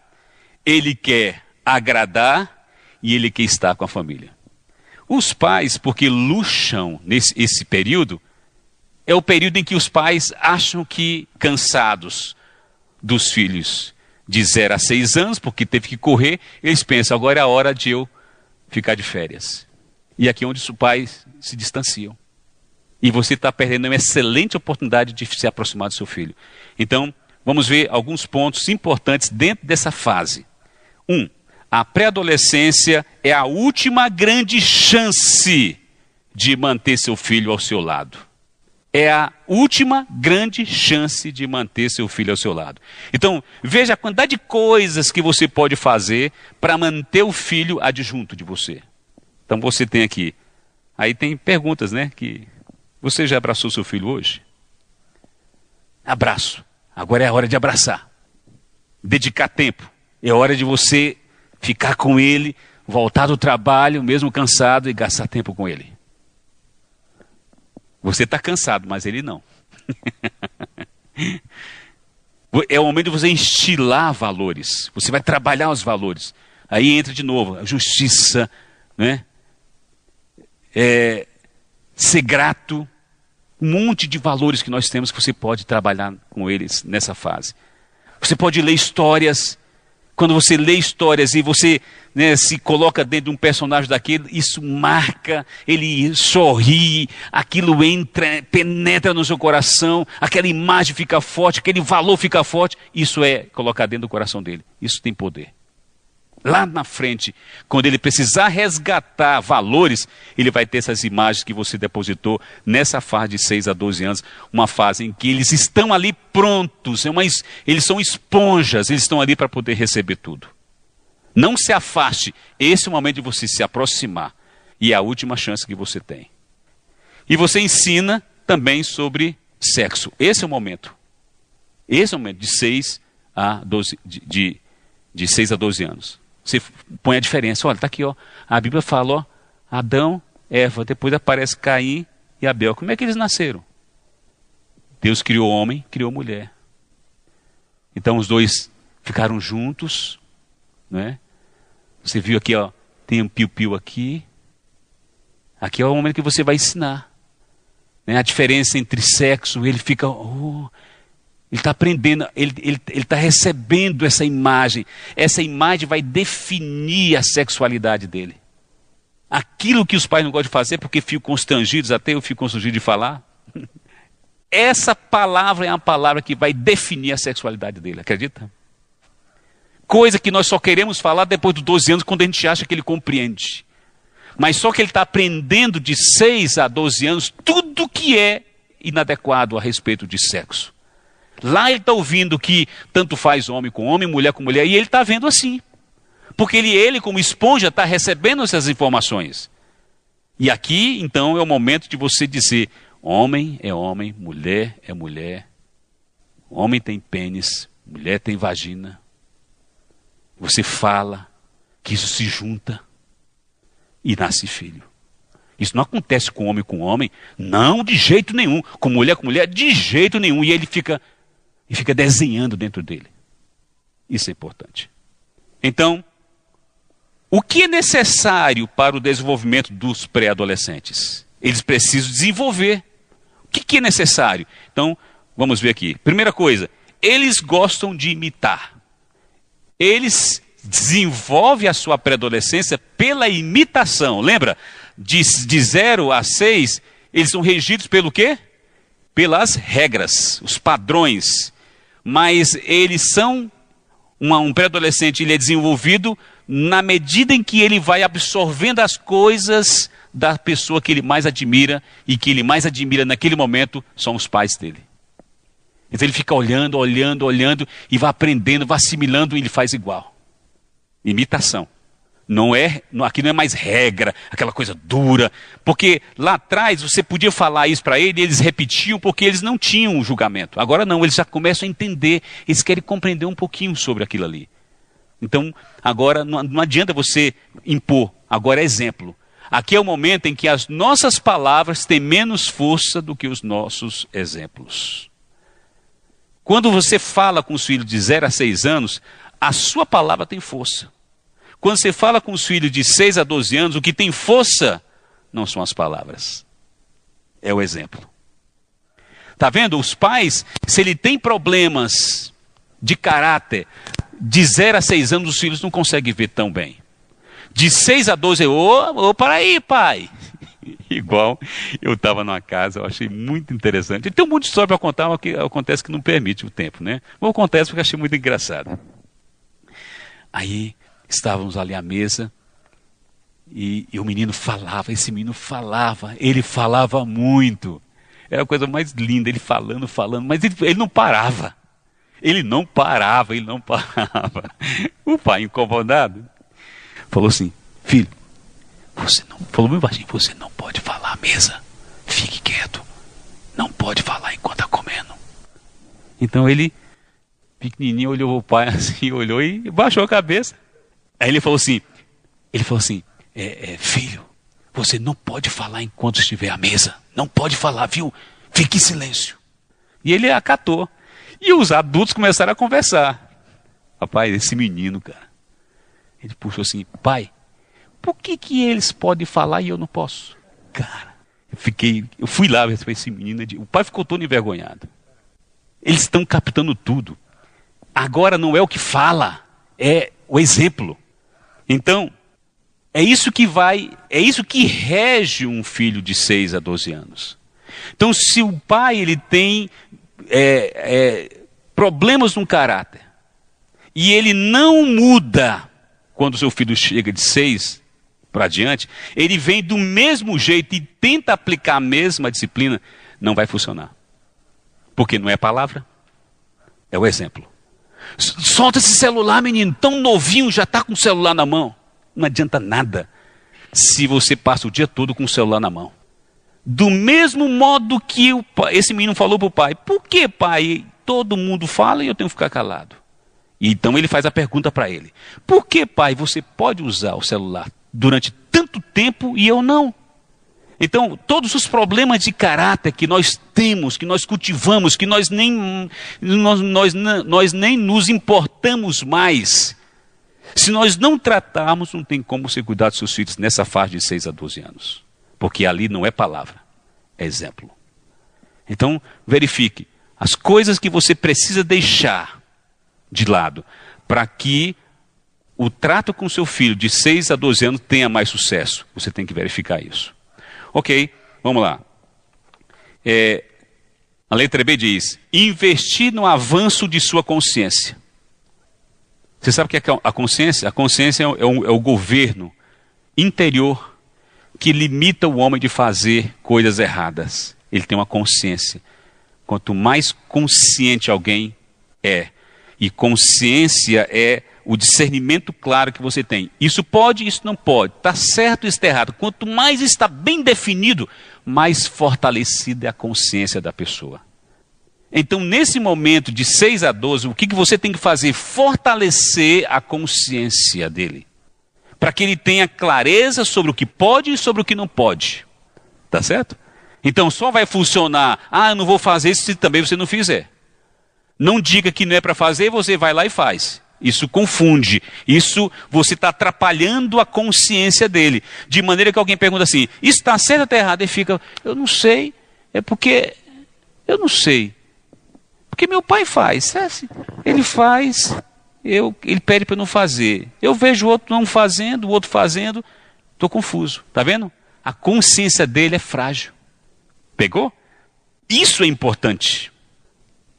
ele quer agradar e ele quer estar com a família. Os pais, porque luxam nesse período, é o período em que os pais acham que, cansados dos filhos de 0 a 6 anos, porque teve que correr, eles pensam, agora é a hora de eu ficar de férias. E aqui é onde os pais se distanciam. E você está perdendo uma excelente oportunidade de se aproximar do seu filho. Então, vamos ver alguns pontos importantes dentro dessa fase. 1. A pré-adolescência é a última grande chance de manter seu filho ao seu lado. É a última grande chance de manter seu filho ao seu lado. Então, veja a quantidade de coisas que você pode fazer para manter o filho adjunto de você. Então, você tem aqui. Aí tem perguntas, né? Que você já abraçou seu filho hoje? Abraço. Agora é a hora de abraçar. Dedicar tempo. É hora de você ficar com ele, voltar do trabalho, mesmo cansado, e gastar tempo com ele. Você está cansado, mas ele não. É o momento de você instilar valores. Você vai trabalhar os valores. Aí entra de novo a justiça, né? Ser grato. Um monte de valores que nós temos que você pode trabalhar com eles nessa fase. Você pode ler histórias. Quando você lê histórias e você, né, se coloca dentro de um personagem daquele, isso marca, ele sorri, aquilo entra, penetra no seu coração, aquela imagem fica forte, aquele valor fica forte. Isso é colocar dentro do coração dele. Isso tem poder. Lá na frente, quando ele precisar resgatar valores, ele vai ter essas imagens que você depositou nessa fase de 6 a 12 anos, uma fase em que eles estão ali prontos, eles são esponjas, eles estão ali para poder receber tudo. Não se afaste, esse é o momento de você se aproximar, e é a última chance que você tem. E você ensina também sobre sexo, esse é o momento. Esse é o momento de 6 a 12, de 6 a 12 anos. Você põe a diferença. Olha, está aqui, ó. A Bíblia fala, ó, Adão, Eva, depois aparece Caim e Abel. Como é que eles nasceram? Deus criou homem, criou mulher. Então os dois ficaram juntos, né? Você viu aqui, ó, tem um piu-piu aqui. Aqui é o momento que você vai ensinar, né? A diferença entre sexo, ele fica... ele está aprendendo, ele está recebendo essa imagem. Essa imagem vai definir a sexualidade dele. Aquilo que os pais não gostam de fazer, porque ficam constrangidos, até eu fico constrangido de falar. Essa palavra é uma palavra que vai definir a sexualidade dele, acredita? Coisa que nós só queremos falar depois dos 12 anos, quando a gente acha que ele compreende. Mas só que ele está aprendendo de 6 a 12 anos tudo que é inadequado a respeito de sexo. Lá ele está ouvindo que tanto faz homem com homem, mulher com mulher, e ele está vendo assim. Porque ele como esponja, está recebendo essas informações. E aqui, então, é o momento de você dizer, homem é homem, mulher é mulher. Homem tem pênis, mulher tem vagina. Você fala que isso se junta e nasce filho. Isso não acontece com homem, não, de jeito nenhum. Com mulher, de jeito nenhum. E ele fica desenhando dentro dele. Isso é importante. Então, o que é necessário para o desenvolvimento dos pré-adolescentes? Eles precisam desenvolver. O que é necessário? Então, vamos ver aqui. Primeira coisa, eles gostam de imitar. Eles desenvolvem a sua pré-adolescência pela imitação. Lembra? De 0 a 6, eles são regidos pelo quê? Pelas regras, os padrões. Mas eles são, um pré-adolescente, ele é desenvolvido na medida em que ele vai absorvendo as coisas da pessoa que ele mais admira, e que ele mais admira naquele momento são os pais dele. Então ele fica olhando, e vai aprendendo, vai assimilando, e ele faz igual. Imitação. Aqui não é mais regra, aquela coisa dura, porque lá atrás você podia falar isso para ele e eles repetiam porque eles não tinham julgamento. Agora não, eles já começam a entender, eles querem compreender um pouquinho sobre aquilo ali. Então, agora não adianta você impor, agora é exemplo. Aqui é o momento em que as nossas palavras têm menos força do que os nossos exemplos. Quando você fala com os filhos de 0 a 6 anos, a sua palavra tem força. Quando você fala com os filhos de 6 a 12 anos, o que tem força não são as palavras, é o exemplo. Está vendo? Os pais, se ele tem problemas de caráter, de 0 a 6 anos, os filhos não conseguem ver tão bem. De 6 a 12, para aí, pai. igual eu estava numa casa, eu achei muito interessante. Tem um monte de história para contar, mas que acontece que não permite o tempo, né? Mas acontece porque eu achei muito engraçado. Aí estávamos ali à mesa e o menino falava, esse menino falava, ele falava muito. Era a coisa mais linda, ele falando, mas ele não parava. Ele não parava. O pai, incomodado, falou assim: filho, você não, falou muito baixinho, você não pode falar à mesa. Fique quieto. Não pode falar enquanto está comendo. Então ele, pequenininho, olhou o pai assim, olhou e baixou a cabeça. Aí ele falou assim, filho, você não pode falar enquanto estiver à mesa. Não pode falar, viu? Fique em silêncio. E ele acatou. E os adultos começaram a conversar. Rapaz, esse menino, cara, ele puxou assim: pai, por que eles podem falar e eu não posso? Cara, eu fui lá ver esse menino. O pai ficou todo envergonhado. Eles estão captando tudo. Agora não é o que fala, é o exemplo. Então, é isso que rege um filho de 6 a 12 anos. Então, se o pai ele tem problemas no caráter e ele não muda quando o seu filho chega de 6 para adiante, ele vem do mesmo jeito e tenta aplicar a mesma disciplina, não vai funcionar. Porque não é a palavra, é o exemplo. Solta esse celular, menino, tão novinho, já está com o celular na mão. Não adianta nada se você passa o dia todo com o celular na mão. Do mesmo modo que esse menino falou para o pai: por que, pai, todo mundo fala e eu tenho que ficar calado? E então ele faz a pergunta para ele: por que, pai, você pode usar o celular durante tanto tempo e eu não? Então, todos os problemas de caráter que nós temos, que nós cultivamos, que nós nem nos importamos mais, se nós não tratarmos, não tem como você cuidar dos seus filhos nessa fase de 6 a 12 anos. Porque ali não é palavra, é exemplo. Então, verifique as coisas que você precisa deixar de lado para que o trato com seu filho de 6 a 12 anos tenha mais sucesso. Você tem que verificar isso. Ok, vamos lá. A letra B diz: investir no avanço de sua consciência. Você sabe o que é a consciência? A consciência é o governo interior que limita o homem de fazer coisas erradas. Ele tem uma consciência. Quanto mais consciente alguém é, e consciência é o discernimento claro que você tem. Isso pode, isso não pode. Está certo, isso está errado. Quanto mais está bem definido, mais fortalecida é a consciência da pessoa. Então, nesse momento de 6 a 12, o que você tem que fazer? Fortalecer a consciência dele. Para que ele tenha clareza sobre o que pode e sobre o que não pode. Tá certo? Então só vai funcionar: eu não vou fazer isso se também você não fizer. Não diga que não é para fazer, você vai lá e faz. Isso confunde. Isso você está atrapalhando a consciência dele. De maneira que alguém pergunta assim: isso está certo ou está errado? Ele fica: eu não sei. É porque eu não sei. Porque meu pai faz. Ele faz. Ele pede para eu não fazer. Eu vejo o outro não fazendo, o outro fazendo. Estou confuso. Está vendo? A consciência dele é frágil. Pegou? Isso é importante.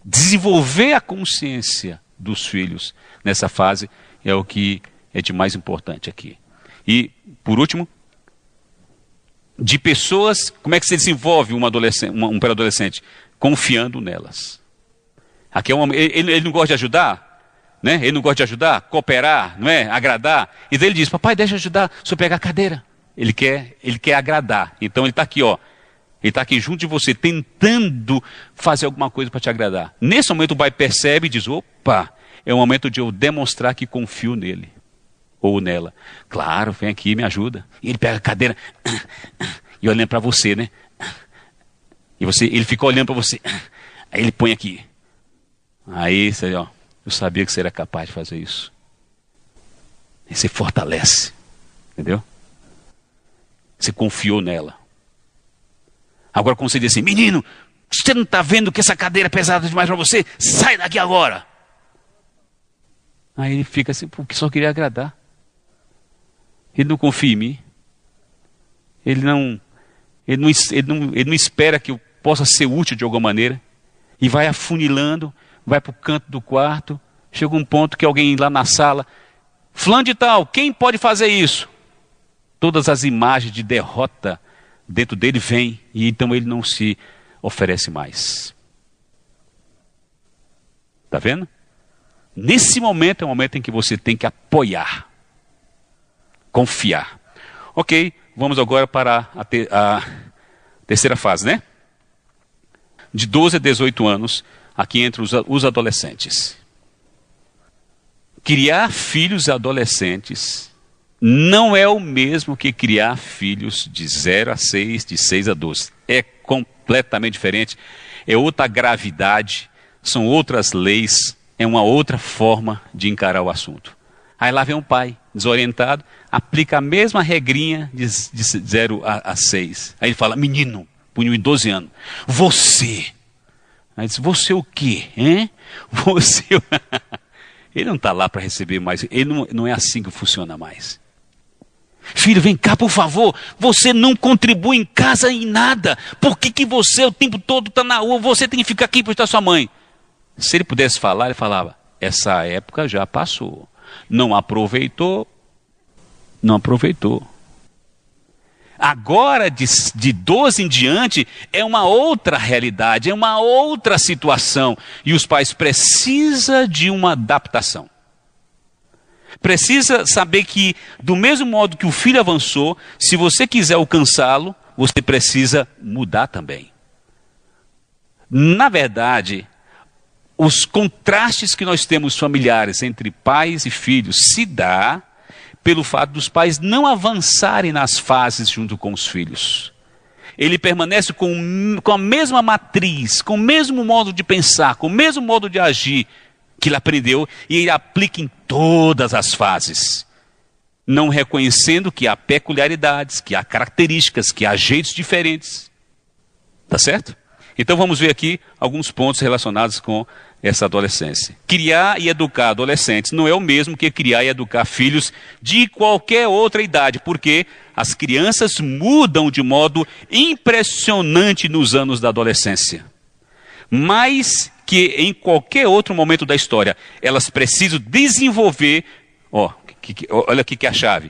Desenvolver a consciência dos filhos nessa fase é o que é de mais importante aqui. E, por último, de pessoas, como é que se desenvolve um pré-adolescente? Confiando nelas. Aqui ele não gosta de ajudar? Né? Ele não gosta de ajudar, cooperar, não é? Agradar. E daí ele diz: papai, deixa eu ajudar, se eu pegar a cadeira. Ele quer agradar. Então ele está aqui, ó. Ele está aqui junto de você, tentando fazer alguma coisa para te agradar. Nesse momento o pai percebe e diz: opa, é o momento de eu demonstrar que confio nele. Ou nela. Claro, vem aqui, me ajuda. E ele pega a cadeira e olhando para você, né? E ele fica olhando para você. Aí ele põe aqui. Aí você, ó. Eu sabia que você era capaz de fazer isso. E você fortalece. Entendeu? Você confiou nela. Agora quando você diz assim: menino, você não está vendo que essa cadeira é pesada demais para você? Sai daqui agora. Aí ele fica assim: porque só queria agradar. Ele não confia em mim. Ele Ele não espera que eu possa ser útil de alguma maneira. E vai afunilando, vai para o canto do quarto. Chega um ponto que alguém lá na sala, fulano de tal, quem pode fazer isso? Todas as imagens de derrota dentro dele vêm, e então ele não se oferece mais. Está vendo? Nesse momento é o momento em que você tem que apoiar, confiar. Ok, vamos agora para a terceira fase, né? De 12 a 18 anos, aqui entre os adolescentes. Criar filhos adolescentes não é o mesmo que criar filhos de 0 a 6, de 6 a 12. É completamente diferente, é outra gravidade, são outras leis, é uma outra forma de encarar o assunto. Aí lá vem um pai, desorientado, aplica a mesma regrinha de 0 a 6. Aí ele fala, menino, punho de 12 anos, você. Aí diz, você o quê? Hein? Você... Ele não está lá para receber mais, ele não é assim que funciona mais. Filho, vem cá, por favor, você não contribui em casa em nada. Por que você o tempo todo está na rua, você tem que ficar aqui para estar sua mãe? Se ele pudesse falar, ele falava, essa época já passou. Não aproveitou, não aproveitou. Agora, de 12 em diante, é uma outra realidade, é uma outra situação. E os pais precisam de uma adaptação. Precisa saber que, do mesmo modo que o filho avançou, se você quiser alcançá-lo, você precisa mudar também. Na verdade, os contrastes que nós temos familiares entre pais e filhos se dá pelo fato dos pais não avançarem nas fases junto com os filhos. Ele permanece com a mesma matriz, com o mesmo modo de pensar, com o mesmo modo de agir que ele aprendeu, e ele aplica em todas as fases, não reconhecendo que há peculiaridades, que há características, que há jeitos diferentes. Tá certo? Então vamos ver aqui alguns pontos relacionados com essa adolescência. Criar e educar adolescentes não é o mesmo que criar e educar filhos de qualquer outra idade, porque as crianças mudam de modo impressionante nos anos da adolescência. Mais que em qualquer outro momento da história, elas precisam desenvolver, olha aqui que é a chave,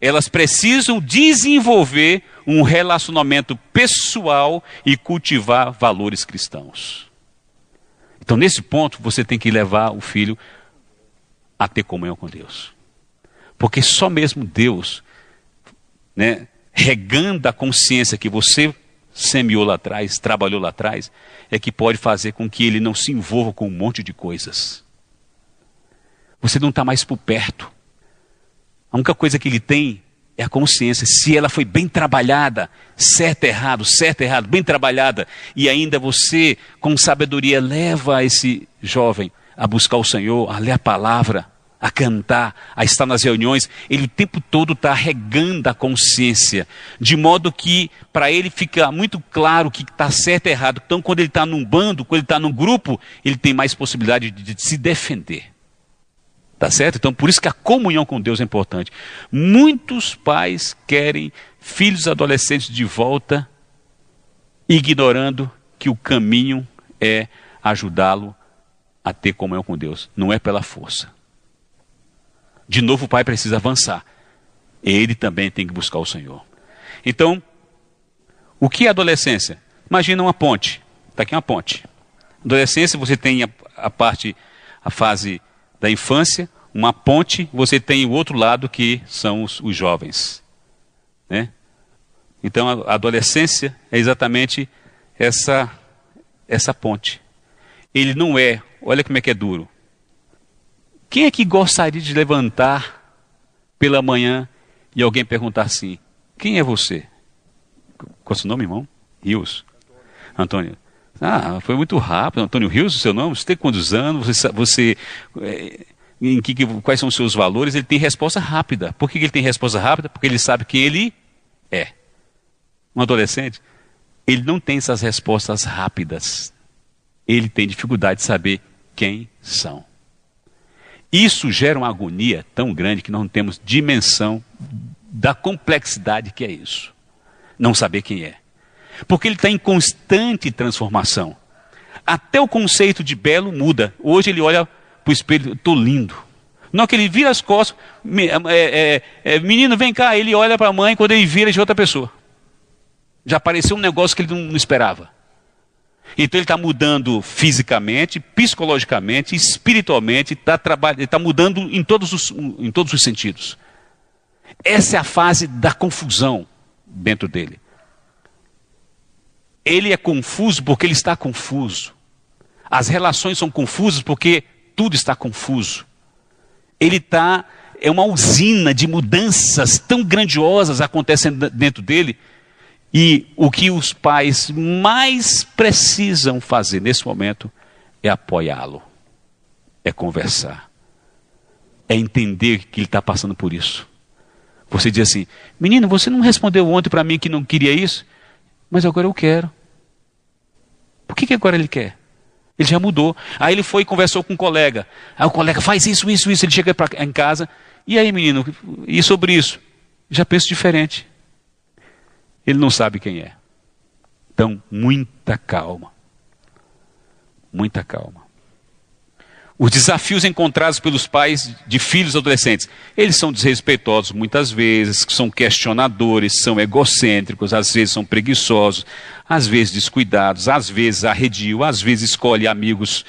elas precisam desenvolver um relacionamento pessoal e cultivar valores cristãos. Então, nesse ponto, você tem que levar o filho a ter comunhão com Deus. Porque só mesmo Deus, né, regando a consciência que você semeou lá atrás, trabalhou lá atrás, é que pode fazer com que ele não se envolva com um monte de coisas. Você não está mais por perto. A única coisa que ele tem é a consciência. Se ela foi bem trabalhada, certo, errado, bem trabalhada, e ainda você, com sabedoria, leva esse jovem a buscar o Senhor, a ler a palavra, a cantar, a estar nas reuniões, ele o tempo todo está regando a consciência, de modo que para ele fica muito claro o que está certo e errado. Então, quando ele está num bando, quando ele está num grupo, ele tem mais possibilidade de se defender. Tá certo? Então, por isso que a comunhão com Deus é importante. Muitos pais querem filhos adolescentes de volta, ignorando que o caminho é ajudá-lo a ter comunhão com Deus. Não é pela força. De novo, o pai precisa avançar. Ele também tem que buscar o Senhor. Então, o que é adolescência? Imagina uma ponte. Está aqui uma ponte. Adolescência, você tem a fase da infância, uma ponte, você tem o outro lado que são os jovens. Né? Então, a adolescência é exatamente essa ponte. Ele não é, olha como é que é duro. Quem é que gostaria de levantar pela manhã e alguém perguntar assim, quem é você? Qual é o seu nome, irmão? Rios. Antônio. Ah, foi muito rápido. Antônio Rios, o seu nome? Você tem quantos anos? Quais são os seus valores? Ele tem resposta rápida. Por que ele tem resposta rápida? Porque ele sabe quem ele é. Um adolescente, ele não tem essas respostas rápidas. Ele tem dificuldade de saber quem são. Isso gera uma agonia tão grande que não temos dimensão da complexidade que é isso. Não saber quem é. Porque ele está em constante transformação. Até o conceito de belo muda. Hoje ele olha para o espelho, estou lindo. Não, que ele vira as costas, menino, vem cá, ele olha para a mãe, quando ele vira de outra pessoa. Já apareceu um negócio que ele não esperava. Então ele está mudando fisicamente, psicologicamente, espiritualmente, ele está mudando em todos os sentidos. Essa é a fase da confusão dentro dele. Ele é confuso porque ele está confuso. As relações são confusas porque tudo está confuso. É uma usina de mudanças tão grandiosas acontecendo dentro dele. E o que os pais mais precisam fazer nesse momento é apoiá-lo, é conversar, é entender que ele está passando por isso. Você diz assim, menino, você não respondeu ontem para mim que não queria isso, mas agora eu quero. Por que agora ele quer? Ele já mudou. Aí ele foi e conversou com um colega. Aí o colega faz isso. Ele chega em casa. E aí, menino, e sobre isso? Já penso diferente. Ele não sabe quem é. Então, muita calma. Muita calma. Os desafios encontrados pelos pais de filhos adolescentes. Eles são desrespeitosos muitas vezes, são questionadores, são egocêntricos, às vezes são preguiçosos, às vezes descuidados, às vezes arredio, às vezes escolhe amigos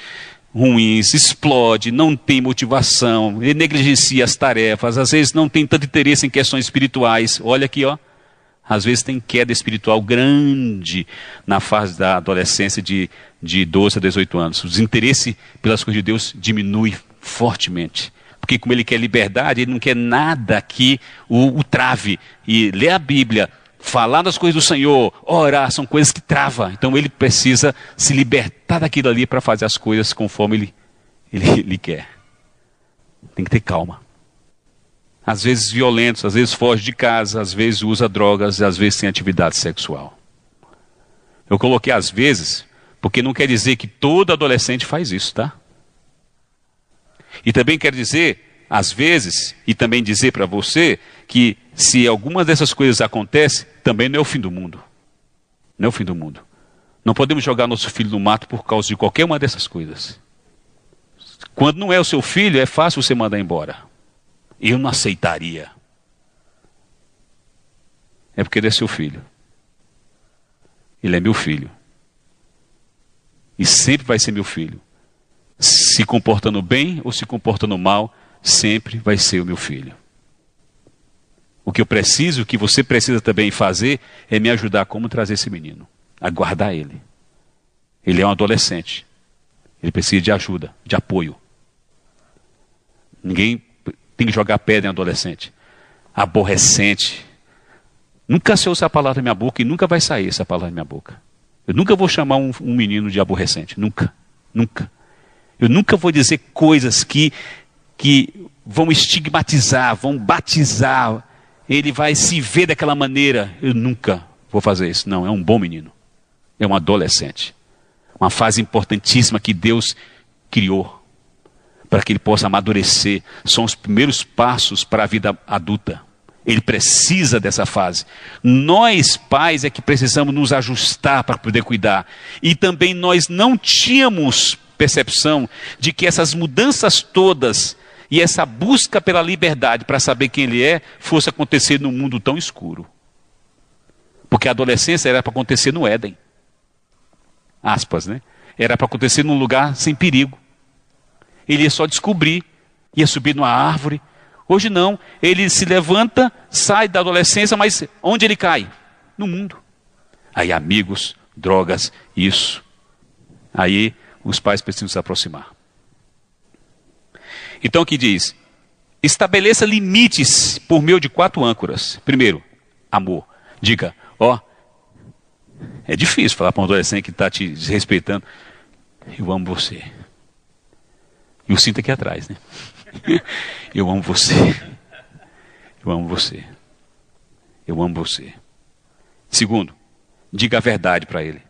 ruins, explode, não tem motivação, negligencia as tarefas, às vezes não tem tanto interesse em questões espirituais. Olha aqui, ó. Às vezes tem queda espiritual grande na fase da adolescência de 12 a 18 anos. O desinteresse pelas coisas de Deus diminui fortemente. Porque como ele quer liberdade, ele não quer nada que o trave. E ler a Bíblia, falar das coisas do Senhor, orar, são coisas que travam. Então ele precisa se libertar daquilo ali para fazer as coisas conforme ele quer. Tem que ter calma. Às vezes violentos, às vezes foge de casa, às vezes usa drogas, às vezes tem atividade sexual. Eu coloquei às vezes, porque não quer dizer que todo adolescente faz isso, tá? E também quer dizer, às vezes, e também dizer para você, que se algumas dessas coisas acontecem, também não é o fim do mundo. Não é o fim do mundo. Não podemos jogar nosso filho no mato por causa de qualquer uma dessas coisas. Quando não é o seu filho, é fácil você mandar embora. Eu não aceitaria. É porque ele é seu filho. Ele é meu filho. E sempre vai ser meu filho. Se comportando bem ou se comportando mal, sempre vai ser o meu filho. O que eu preciso, o que você precisa também fazer, é me ajudar como trazer esse menino. A guardar ele. Ele é um adolescente. Ele precisa de ajuda, de apoio. Ninguém tem que jogar pedra em adolescente. Aborrecente. Nunca se ouça a palavra da minha boca e nunca vai sair essa palavra da minha boca. Eu nunca vou chamar um menino de aborrecente. Nunca. Nunca. Eu nunca vou dizer coisas que vão estigmatizar, vão batizar. Ele vai se ver daquela maneira. Eu nunca vou fazer isso. Não, é um bom menino. É um adolescente. Uma fase importantíssima que Deus criou para que ele possa amadurecer. São os primeiros passos para a vida adulta. Ele precisa dessa fase. Nós, pais, é que precisamos nos ajustar para poder cuidar. E também nós não tínhamos percepção de que essas mudanças todas e essa busca pela liberdade para saber quem ele é, fosse acontecer num mundo tão escuro. Porque a adolescência era para acontecer no Éden. Aspas, né? Era para acontecer num lugar sem perigo. Ele ia só descobrir, ia subir numa árvore. Hoje não, ele se levanta, sai da adolescência, mas onde ele cai? No mundo. Aí amigos, drogas, isso. Aí os pais precisam se aproximar. Então aqui diz, estabeleça limites por meio de 4 âncoras. Primeiro, amor. Diga, é difícil falar para um adolescente que está te desrespeitando. Eu amo você. E o cinto aqui atrás, né? Eu amo você. Eu amo você. Eu amo você. Segundo, diga a verdade para ele.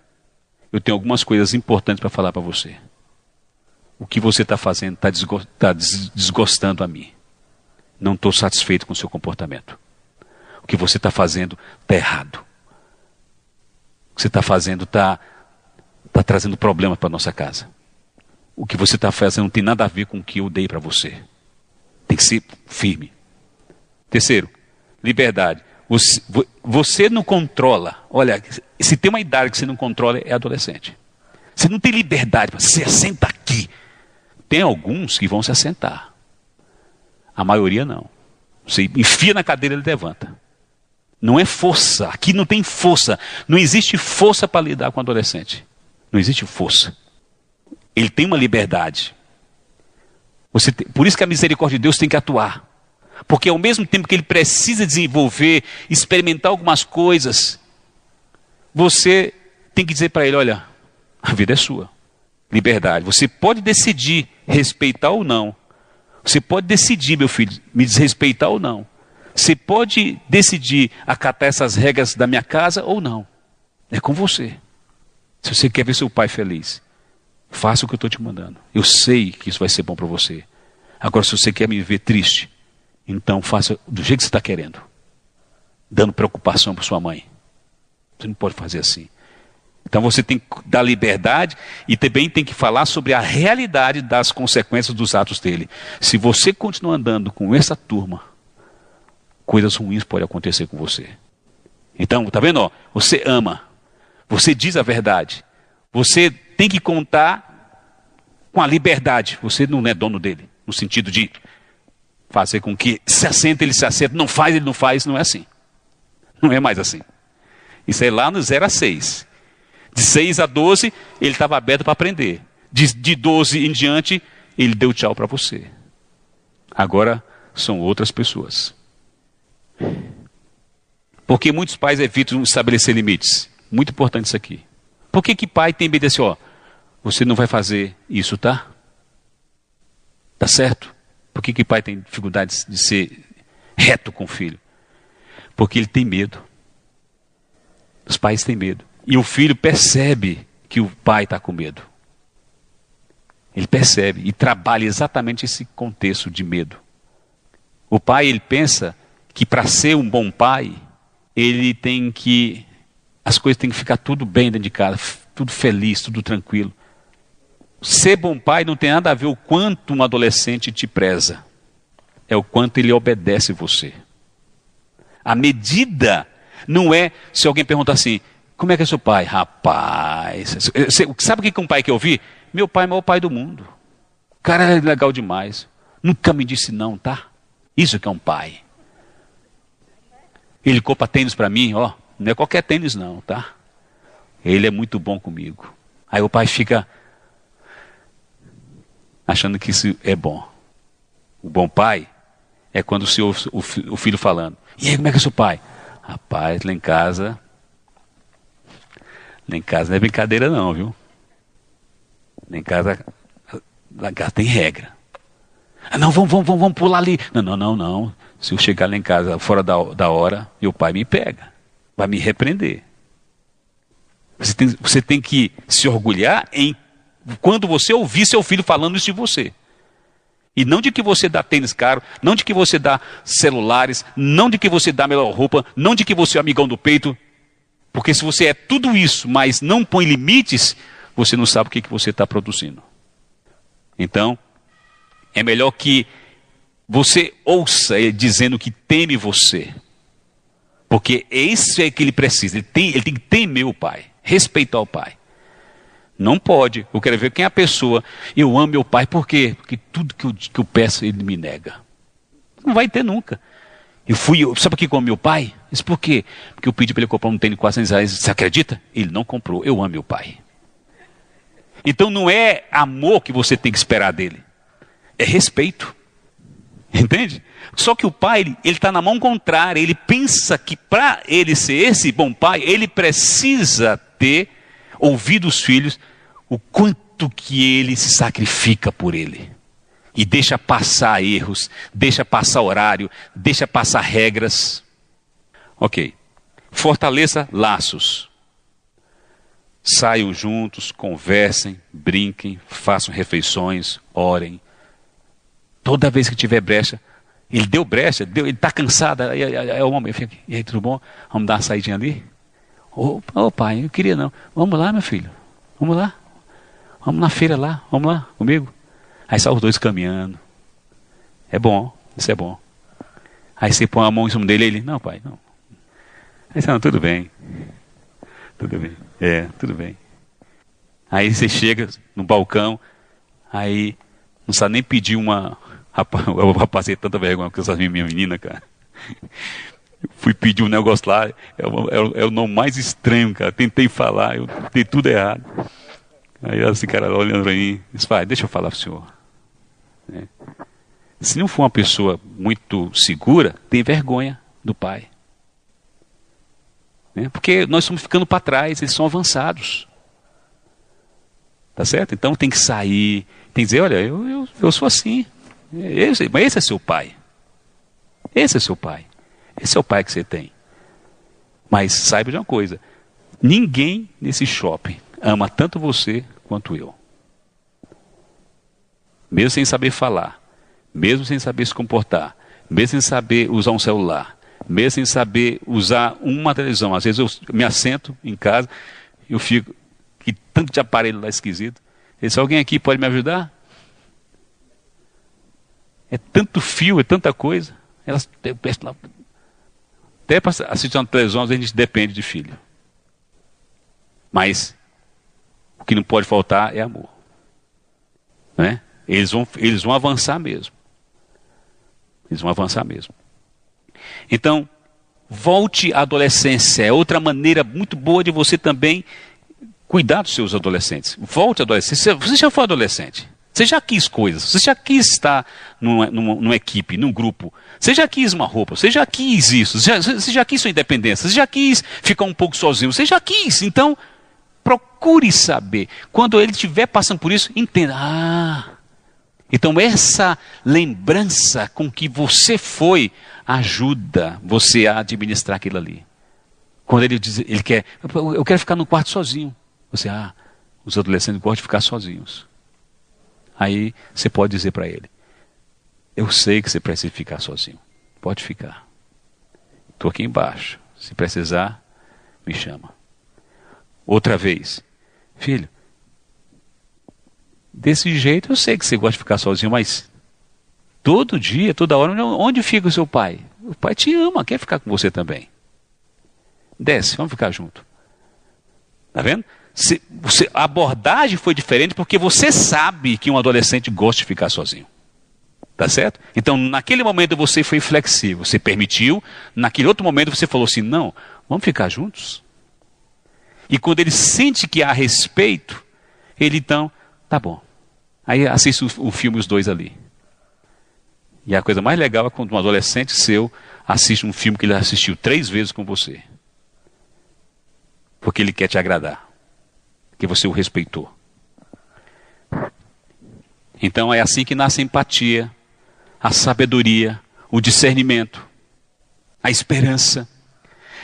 Eu tenho algumas coisas importantes para falar para você. O que você está fazendo está desgostando a mim. Não estou satisfeito com o seu comportamento. O que você está fazendo está errado. que você está fazendo está trazendo problemas para a nossa casa. O que você está fazendo não tem nada a ver com o que eu dei para você. Tem que ser firme. Terceiro, liberdade. Você não controla. Olha, se tem uma idade que você não controla, é adolescente. Você não tem liberdade para se assenta aqui. Tem alguns que vão se assentar. A maioria não. Você enfia na cadeira e ele levanta. Não é força. Aqui não tem força. Não existe força para lidar com o adolescente. Não existe força. Ele tem uma liberdade. Por isso que a misericórdia de Deus tem que atuar. Porque ao mesmo tempo que ele precisa desenvolver, experimentar algumas coisas, você tem que dizer para ele, olha, a vida é sua. Liberdade. Você pode decidir respeitar ou não. Você pode decidir, meu filho, me desrespeitar ou não. Você pode decidir acatar essas regras da minha casa ou não. É com você. Se você quer ver seu pai feliz, faça o que eu estou te mandando. Eu sei que isso vai ser bom para você. Agora, se você quer me ver triste, então faça do jeito que você está querendo. Dando preocupação para sua mãe. Você não pode fazer assim. Então você tem que dar liberdade e também tem que falar sobre a realidade das consequências dos atos dele. Se você continuar andando com essa turma, coisas ruins podem acontecer com você. Então, tá vendo? Ó, você ama. Você diz a verdade. Você tem que contar com a liberdade. Você não é dono dele. No sentido de fazer com que se assenta, ele se assenta. Não faz, ele não faz. Não é assim. Não é mais assim. Isso é lá no 0 a 6. De 6 a 12, ele estava aberto para aprender. De 12 em diante, ele deu tchau para você. Agora são outras pessoas. Porque muitos pais evitam estabelecer limites. Muito importante isso aqui. Por que pai tem medo assim, ó, você não vai fazer isso, tá? Tá certo? Por que pai tem dificuldade de ser reto com o filho? Porque ele tem medo. Os pais têm medo. E o filho percebe que o pai está com medo. Ele percebe e trabalha exatamente esse contexto de medo. O pai, ele pensa que para ser um bom pai, ele tem que... As coisas têm que ficar tudo bem dentro de casa, tudo feliz, tudo tranquilo. Ser bom pai não tem nada a ver o quanto um adolescente te preza. É o quanto ele obedece você. A medida não é se alguém perguntar assim, como é que é seu pai? Rapaz, sabe o que um pai quer ouvir? Meu pai é o maior pai do mundo. O cara é legal demais. Nunca me disse não, tá? Isso que é um pai. Ele compra tênis para mim, ó. Não é qualquer tênis não, tá? Ele é muito bom comigo. Aí o pai fica achando que isso é bom. O bom pai é quando você ouve o filho falando. E aí, como é que é seu pai? Rapaz, lá em casa não é brincadeira não, viu? Lá em casa tem regra. Ah, não, vamos pular ali. Não. Se eu chegar lá em casa fora da hora, meu pai me pega. Vai me repreender. Você tem que se orgulhar em quando você ouvir seu filho falando isso de você. E não de que você dá tênis caro, não de que você dá celulares, não de que você dá melhor roupa, não de que você é amigão do peito. Porque se você é tudo isso, mas não põe limites, você não sabe o que você está produzindo. Então, é melhor que você ouça ele dizendo que teme você. Porque esse é que ele precisa. Ele tem que temer o pai, respeitar o pai. Não pode. Eu quero ver quem é a pessoa. Eu amo meu pai. Por quê? Porque tudo que eu peço, ele me nega. Não vai ter nunca. Sabe o que com meu pai? Isso por quê? Porque eu pedi para ele comprar um tênis de R$400. Você acredita? Ele não comprou. Eu amo meu pai. Então não é amor que você tem que esperar dele. É respeito. Entende? Só que o pai, ele está na mão contrária. Ele pensa que para ele ser esse bom pai, ele precisa ter ouvido os filhos o quanto que ele se sacrifica por ele. E deixa passar erros, deixa passar horário, deixa passar regras. Ok. Fortaleça laços. Saiam juntos, conversem, brinquem, façam refeições, orem. Toda vez que tiver brecha, ele deu brecha, ele está cansado, aí o homem fica, e aí, tudo bom? Vamos dar uma saidinha ali? Ô pai, eu queria não. Vamos lá, meu filho. Vamos lá. Vamos na feira lá. Vamos lá comigo. Aí saem os dois caminhando. É bom. Isso é bom. Aí você põe a mão em cima dele e ele, não pai, não. Aí você não, tudo bem. Tudo bem. Tudo bem. Aí você chega no balcão, aí não sabe nem pedir uma... Eu passei tanta vergonha com essa minha menina, cara. Eu fui pedir um negócio lá, é o nome mais estranho, cara. Tentei falar, eu dei tudo errado. Aí esse cara olhando pra mim, disse, pai, deixa eu falar pro senhor. Se não for uma pessoa muito segura, tem vergonha do pai. Porque nós estamos ficando para trás, eles são avançados. Tá certo? Então tem que sair, tem que dizer, olha, eu sou assim. Mas esse é seu pai. Esse é seu pai. Esse é o pai que você tem. Mas saiba de uma coisa, ninguém nesse shopping ama tanto você quanto eu. Mesmo sem saber falar, mesmo sem saber se comportar, mesmo sem saber usar um celular, mesmo sem saber usar uma televisão. Às vezes eu me assento em casa, eu fico, que tanto de aparelho lá esquisito. Se alguém aqui pode me ajudar? É tanto fio, é tanta coisa. Até para assistir uma televisão, às vezes a gente depende de filho. Mas o que não pode faltar é amor. Né? Eles vão avançar mesmo. Eles vão avançar mesmo. Então, volte à adolescência. É outra maneira muito boa de você também cuidar dos seus adolescentes. Volte à adolescência. Você já foi adolescente. Você já quis coisas. Você já quis estar numa equipe, num grupo. Você já quis uma roupa. Você já quis isso. Você já quis sua independência. Você já quis ficar um pouco sozinho. Você já quis. Então, procure saber. Quando ele estiver passando por isso, entenda. Então essa lembrança com que você foi, ajuda você a administrar aquilo ali. Quando ele diz, eu quero ficar no quarto sozinho. Você, os adolescentes gostam de ficar sozinhos. Aí você pode dizer para ele, eu sei que você precisa ficar sozinho. Pode ficar. Estou aqui embaixo. Se precisar, me chama. Outra vez, filho, desse jeito eu sei que você gosta de ficar sozinho, mas todo dia, toda hora, onde fica o seu pai? O pai te ama, quer ficar com você também. Desce, vamos ficar junto. Tá vendo? A abordagem foi diferente porque você sabe que um adolescente gosta de ficar sozinho. Tá certo? Então, naquele momento você foi flexível, você permitiu. Naquele outro momento você falou assim, não, vamos ficar juntos. E quando ele sente que há respeito, ele então, tá bom. Aí assiste o filme os dois ali. E a coisa mais legal é quando um adolescente seu assiste um filme que ele assistiu 3 vezes com você. Porque ele quer te agradar. Que você o respeitou. Então é assim que nasce a empatia, a sabedoria, o discernimento, a esperança.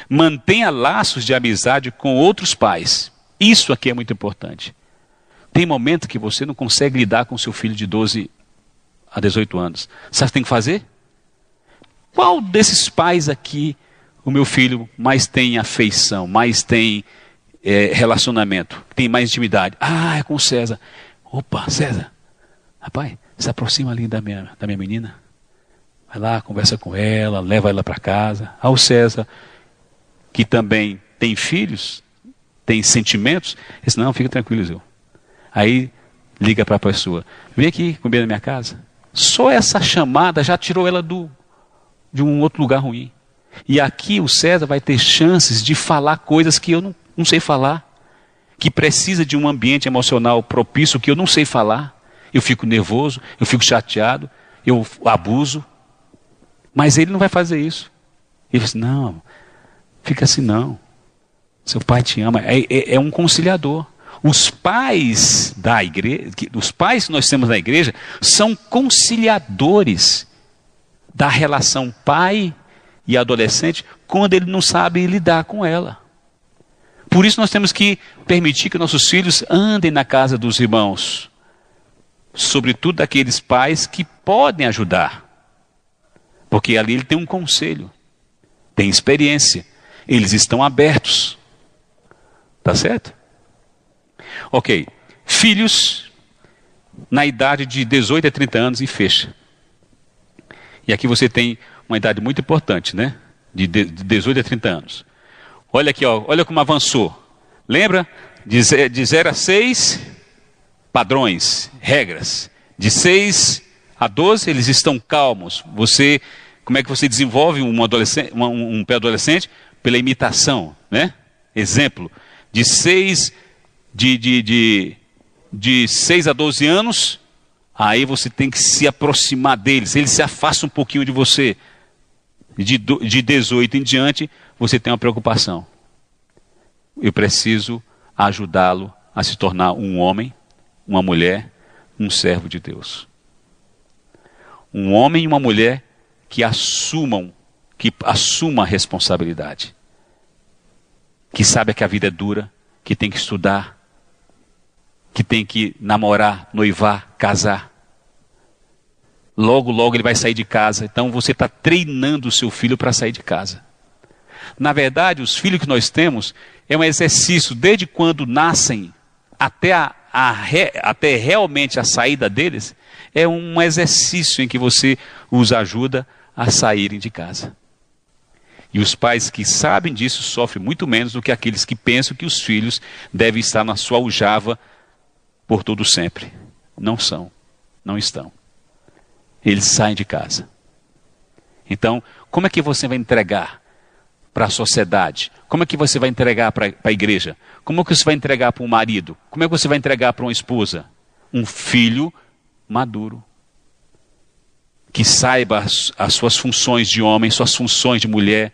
Mantenha laços de amizade com outros pais. Isso aqui é muito importante. Tem momento que você não consegue lidar com seu filho de 12 a 18 anos. Sabe o que tem que fazer? Qual desses pais aqui o meu filho mais tem afeição, mais tem relacionamento, tem mais intimidade? É com o César. Opa, César, rapaz, se aproxima ali da minha menina. Vai lá, conversa com ela, leva ela para casa. O César, que também tem filhos, tem sentimentos, diz, não, fica tranquilo, Zé. Aí liga para a pessoa, vem aqui comer na minha casa. Só essa chamada já tirou ela de um outro lugar ruim. E aqui o César vai ter chances de falar coisas que eu não sei falar, que precisa de um ambiente emocional propício que eu não sei falar. Eu fico nervoso, eu fico chateado, eu abuso. Mas ele não vai fazer isso. Ele diz, não, fica assim não. Seu pai te ama. É um conciliador. Os pais da igreja, os pais que nós temos na igreja, são conciliadores da relação pai e adolescente, quando ele não sabe lidar com ela. Por isso nós temos que permitir que nossos filhos andem na casa dos irmãos, sobretudo daqueles pais que podem ajudar, porque ali ele tem um conselho, tem experiência, eles estão abertos. Tá certo? Ok. Filhos na idade de 18 a 30 anos e fecha. E aqui você tem uma idade muito importante, né? De 18 a 30 anos. Olha aqui, ó, olha como avançou. Lembra? De 0 a 6, padrões, regras. De 6 a 12, eles estão calmos. Como é que você desenvolve um pré-adolescente? Pela imitação, né? Exemplo, de 6 a 12 anos, aí você tem que se aproximar deles. Eles se afastam um pouquinho de você. De 18 em diante, você tem uma preocupação. Eu preciso ajudá-lo a se tornar um homem, uma mulher, um servo de Deus. Um homem e uma mulher que assumam a responsabilidade. Que sabe que a vida é dura, que tem que estudar, que tem que namorar, noivar, casar. Logo, logo ele vai sair de casa. Então você está treinando o seu filho para sair de casa. Na verdade, os filhos que nós temos é um exercício desde quando nascem até realmente a saída deles. É um exercício em que você os ajuda a saírem de casa. E os pais que sabem disso sofrem muito menos do que aqueles que pensam que os filhos devem estar na sua aljava por todo sempre. Não são, não estão. Eles saem de casa. Então, como é que você vai entregar para a sociedade? Como é que você vai entregar para a igreja? Como é que você vai entregar para um marido? Como é que você vai entregar para uma esposa? Um filho maduro. Que saiba as suas funções de homem, suas funções de mulher.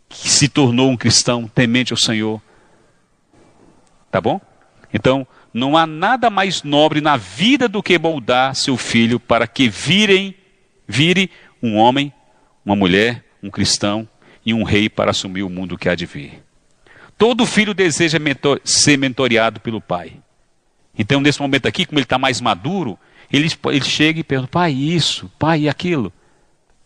Que se tornou um cristão temente ao Senhor. Tá bom? Então, não há nada mais nobre na vida do que moldar seu filho para que vire um homem, uma mulher, um cristão e um rei para assumir o mundo que há de vir. Todo filho deseja ser mentoreado pelo pai. Então, nesse momento aqui, como ele está mais maduro, ele chega e pergunta, pai, isso, pai, aquilo.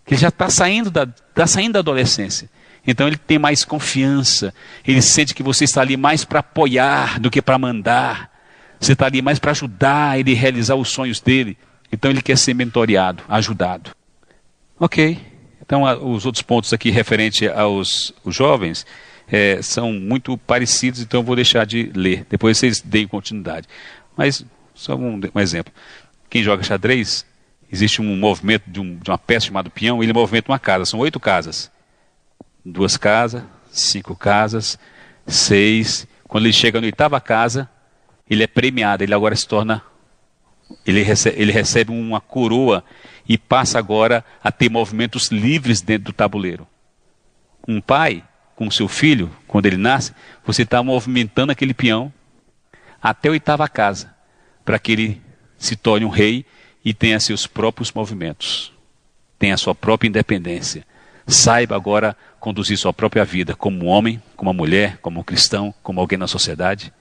Ele já está saindo da adolescência. Então ele tem mais confiança. Ele sente que você está ali mais para apoiar do que para mandar. Você está ali mais para ajudar ele a realizar os sonhos dele. Então ele quer ser mentoreado, ajudado. Ok. Então os outros pontos aqui referente aos jovens são muito parecidos, então eu vou deixar de ler. Depois vocês deem continuidade. Mas só um exemplo. Quem joga xadrez, existe um movimento de uma peça chamada peão, ele movimenta uma casa, são 8 casas. 2 casas, 5 casas, 6. Quando ele chega na 8ª casa, ele é premiado, ele agora se torna, ele recebe uma coroa e passa agora a ter movimentos livres dentro do tabuleiro. Um pai com seu filho, quando ele nasce, você está movimentando aquele peão até a 8ª casa, para que ele se torne um rei e tenha seus próprios movimentos, tenha sua própria independência. Saiba agora conduzir sua própria vida como um homem, como uma mulher, como um cristão, como alguém na sociedade.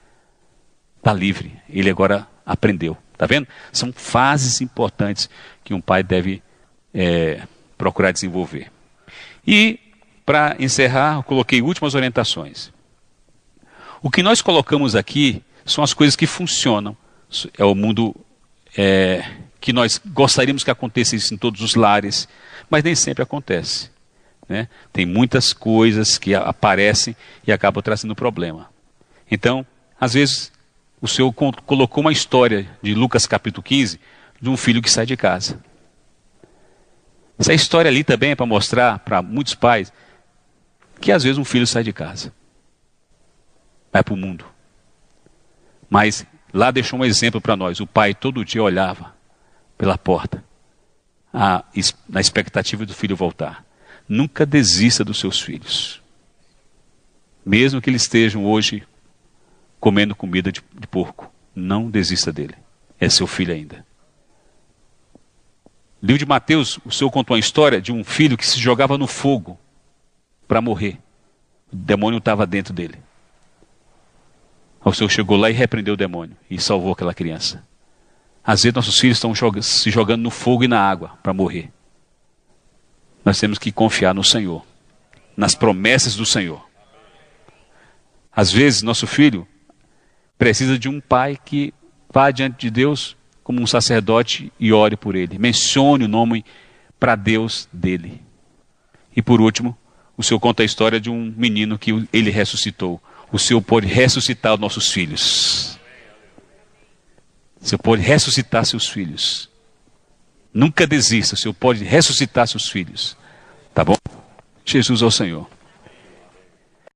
Está livre. Ele agora aprendeu. Está vendo? São fases importantes que um pai deve procurar desenvolver. E, para encerrar, eu coloquei últimas orientações. O que nós colocamos aqui são as coisas que funcionam. É o mundo que nós gostaríamos que acontecesse em todos os lares, mas nem sempre acontece. Né? Tem muitas coisas que aparecem e acabam trazendo problema. Então, às vezes, o Senhor colocou uma história de Lucas capítulo 15, de um filho que sai de casa. Essa história ali também é para mostrar para muitos pais que às vezes um filho sai de casa, vai para o mundo. Mas lá deixou um exemplo para nós. O pai todo dia olhava pela porta, na expectativa do filho voltar. Nunca desista dos seus filhos. Mesmo que eles estejam hoje comendo comida de porco. Não desista dele. É seu filho ainda. No livro de Mateus, o Senhor contou uma história de um filho que se jogava no fogo para morrer. O demônio estava dentro dele. O Senhor chegou lá e repreendeu o demônio e salvou aquela criança. Às vezes nossos filhos estão se jogando no fogo e na água para morrer. Nós temos que confiar no Senhor, nas promessas do Senhor. Às vezes, nosso filho precisa de um pai que vá diante de Deus como um sacerdote e ore por ele. Mencione o nome para Deus dele. E por último, o Senhor conta a história de um menino que ele ressuscitou. O Senhor pode ressuscitar os nossos filhos. O Senhor pode ressuscitar seus filhos. Nunca desista, o Senhor pode ressuscitar seus filhos. Tá bom? Jesus é o Senhor.